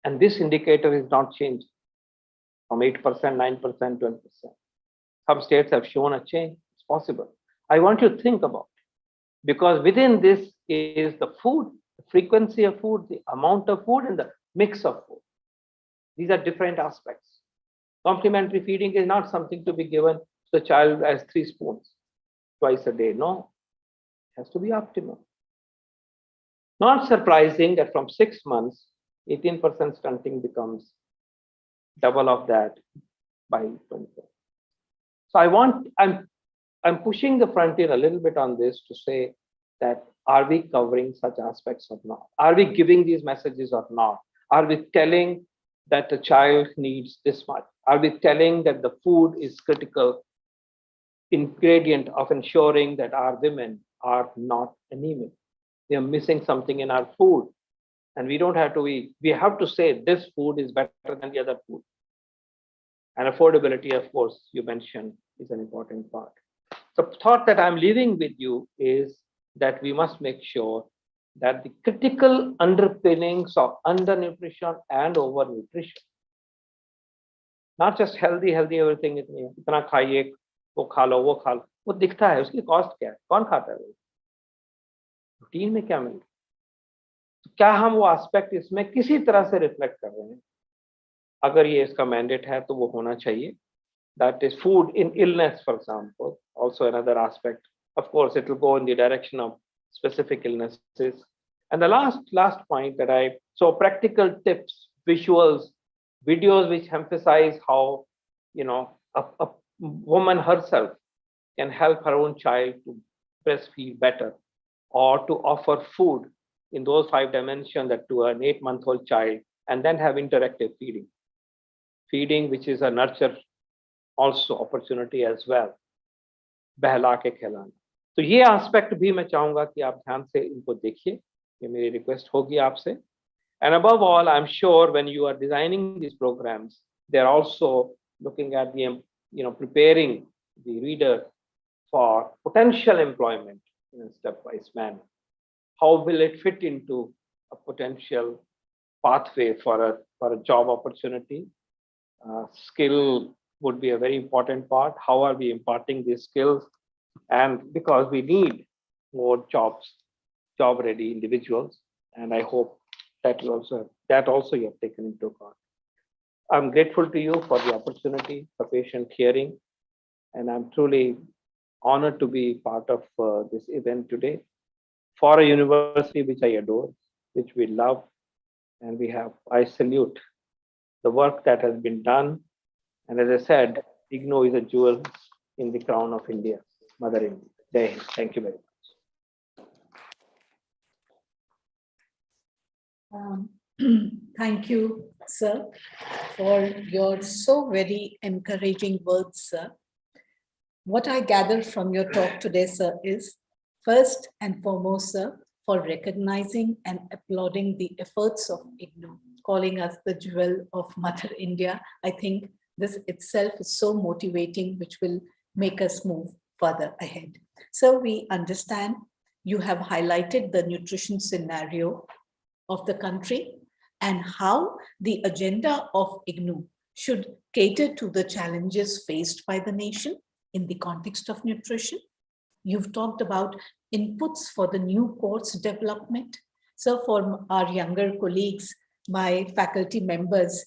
And this indicator is not changed from 8%, 9%, 12%. Some states have shown a change. It's possible. I want you to think about it, because within this is the food, the frequency of food, the amount of food, and the mix of food. These are different aspects. Complementary feeding is not something to be given to the child as 3 spoons twice a day. No, it has to be optimal. Not surprising that from 6 months, 18% stunting becomes double of that by 24. So I'm pushing the frontier a little bit on this to say that are we covering such aspects or not? Are we giving these messages or not? Are we telling that the child needs this much? Are we telling that the food is critical ingredient of ensuring that our women are not anemic? They are missing something in our food. And we don't have to eat. We have to say this food is better than the other food. And affordability, of course, you mentioned, is an important part. The thought that I'm leaving with you is that we must make sure that the critical underpinnings of undernutrition and overnutrition Not just healthy everything, इतना खाइए, वो खा लो, वो खा लो, वो दिखता है, उसकी कॉस्ट क्या है, कौन खाता है वो, रूटीन में क्या मिल रहा है, तो क्या हम वो एस्पेक्ट इसमें किसी तरह से रिफ्लेक्ट कर रहे हैं? अगर ये इसका मैंडेट है तो वो होना चाहिए. That is food in illness, for example, also another aspect. Of course, it will go in the direction of specific illnesses. And the last point that so practical tips, visuals, videos which emphasize how, a woman herself can help her own child to breastfeed better, or to offer food in those 5 dimensions that to an 8-month-old child, and then have interactive feeding, which is a nurture also opportunity as well, बहला के खिलाना. तो ये aspect भी मैं चाहूंगा कि आप ध्यान से इनको देखिए, ये मेरी रिक्वेस्ट होगी आपसे. And above all, I'm sure when you are designing these programs, they're also looking at the, preparing the reader for potential employment in a stepwise manner. How will it fit into a potential pathway for a job opportunity? Skill would be a very important part. How are we imparting these skills? And because we need more job-ready individuals, and I hope that also you have taken into account. I'm grateful to you for the opportunity, for patient hearing, and I'm truly honored to be part of this event today for a university which I adore, which we love, and I salute the work that has been done. And as I said, IGNOU is a jewel in the crown of India, Mother India. Jai Hind. Thank you very much. Thank you, sir, for your so very encouraging words, sir. What I gather from your talk today, sir, is first and foremost, sir, for recognizing and applauding the efforts of IGNOU, calling us the jewel of Mother India. I think this itself is so motivating, which will make us move further ahead. So we understand you have highlighted the nutrition scenario of the country and how the agenda of IGNOU should cater to the challenges faced by the nation in the context of nutrition. You've talked about inputs for the new course development. So for our younger colleagues, my faculty members,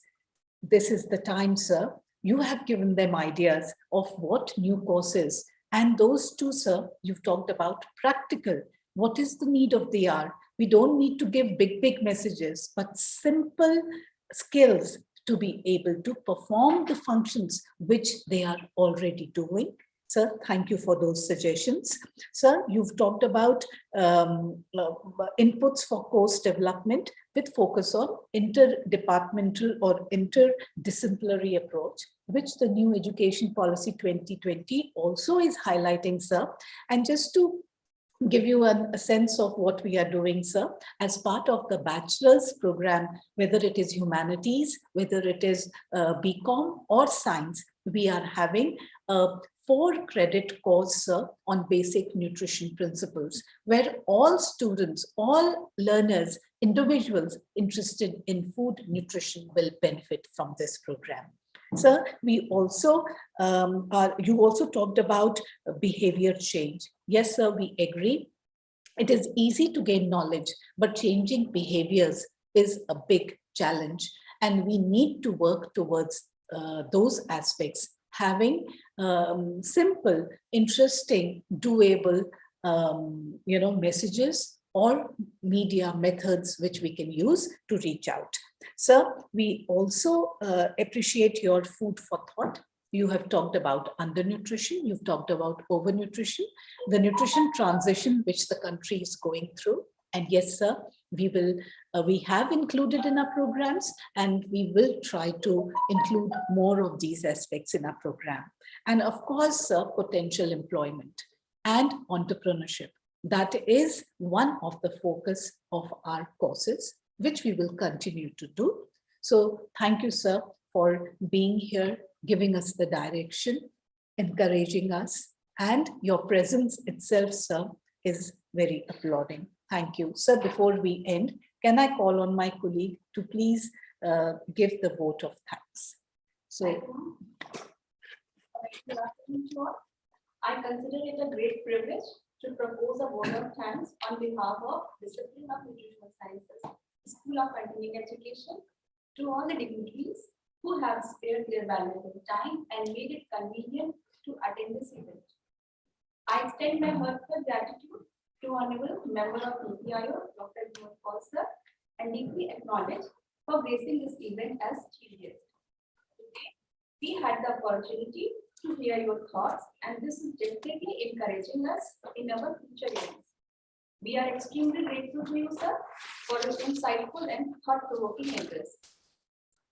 this is the time, sir. You have given them ideas of what new courses, and those two, sir, you've talked about practical. What is the need of the hour? We don't need to give big messages, but simple skills to be able to perform the functions which they are already doing. Sir, thank you for those suggestions. Sir, you've talked about inputs for course development with focus on interdepartmental or interdisciplinary approach, which the new Education Policy 2020 also is highlighting, sir. And just to give you a sense of what we are doing, sir, as part of the bachelor's program, whether it is humanities, whether it is BCom or science, we are having a 4-credit course, sir, on basic nutrition principles, where all students, all learners, individuals interested in food nutrition will benefit from this program. Sir, we also, you also talked about behavior change. Yes, sir, we agree. It is easy to gain knowledge, but changing behaviors is a big challenge. And we need to work towards those aspects, having simple, interesting, doable, messages or media methods which we can use to reach out. Sir, we also appreciate your food for thought. You have talked about undernutrition, you've talked about overnutrition, the nutrition transition which the country is going through. And yes, sir, we have included in our programs, and we will try to include more of these aspects in our program. And of course, sir, potential employment and entrepreneurship. That is one of the focus of our courses, which we will continue to do. So thank you, sir, for being here, giving us the direction, encouraging us, and your presence itself, sir, is very applauding. Thank you. Sir, before we end, can I call on my colleague to please give the vote of thanks? So Good afternoon to all. I consider it a great privilege to propose a vote of thanks on behalf of Discipline of Nutritional Sciences, School of Continuing Education, to all the dignitaries who have spared their valuable time and made it convenient to attend this event. I extend my heartfelt gratitude to Honorable Member of NITI Aayog, Dr. Vinod Paul sir, and deeply acknowledge for gracing this event as chief guest. Today, we had the opportunity to hear your thoughts, and this is definitely encouraging us in our future events. We are extremely grateful to you, sir, for your insightful and thought-provoking address.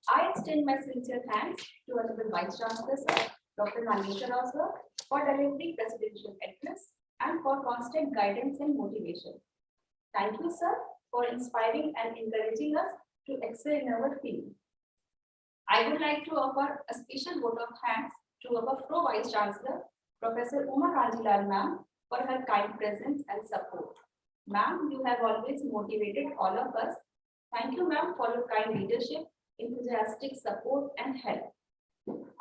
I extend my sincere thanks to Honorable Vice Chancellor, sir, Dr. Nageshwar Rao, sir, for delivering presidential address and for constant guidance and motivation. Thank you, sir, for inspiring and encouraging us to excel in our field. I would like to offer a special vote of thanks to our Pro Vice Chancellor, Professor Uma Kanjilal ma'am, for her kind presence and support. Ma'am, you have always motivated all of us. Thank you, ma'am, for your kind leadership, enthusiastic support, and help.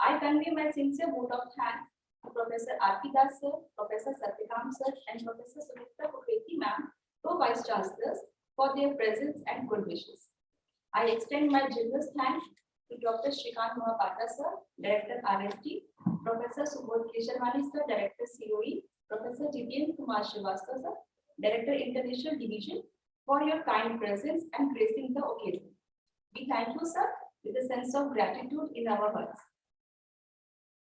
I convey my sincere vote of thanks to Professor R.P. Das sir, Professor Satyakam sir, and Professor Sumitra Pupeti ma'am, Pro Vice Chancellors, for their presence and good wishes. I extend my generous thanks to Dr. Shrikant Mohapatra sir, Director RST, Professor Subodh Kesharwani sir, Director COE, Professor Jitendra Kumar Srivastava sir, Director International Division, for your kind presence and gracing the occasion. We thank you, sir, with a sense of gratitude in our hearts.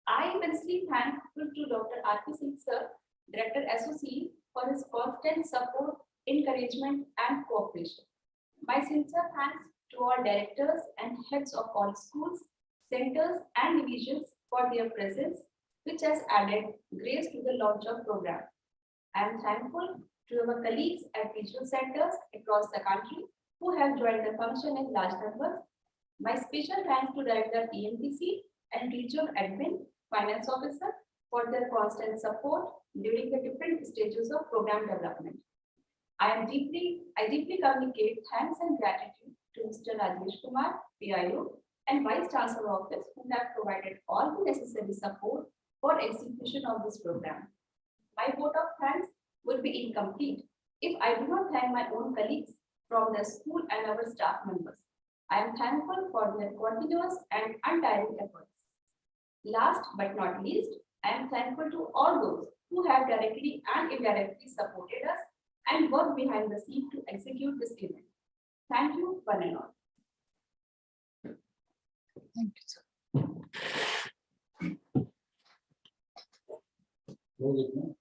I immensely thankful to Dr. R.P. Singh sir, Director SOC, for his constant support, encouragement, and cooperation. My sincere thanks to all directors and heads of all schools, centers, and divisions for their presence, which has added grace to the launch of program. I am thankful to our colleagues at regional centers across the country who have joined the function in large numbers. My special thanks to Director EMTC and Regional Admin Finance Officer for their constant support during the different stages of program development. I deeply communicate thanks and gratitude to Mr. Rajesh Kumar, PIO, and Vice Chancellor Office, who have provided all the necessary support for execution of this program. My vote of thanks would be incomplete if I do not thank my own colleagues from the school and our staff members. I am thankful for their continuous and untiring efforts. Last but not least, I am thankful to all those who have directly and indirectly supported us and worked behind the scenes to execute this event. Thank you, one and all. thank you, sir. Close it, no?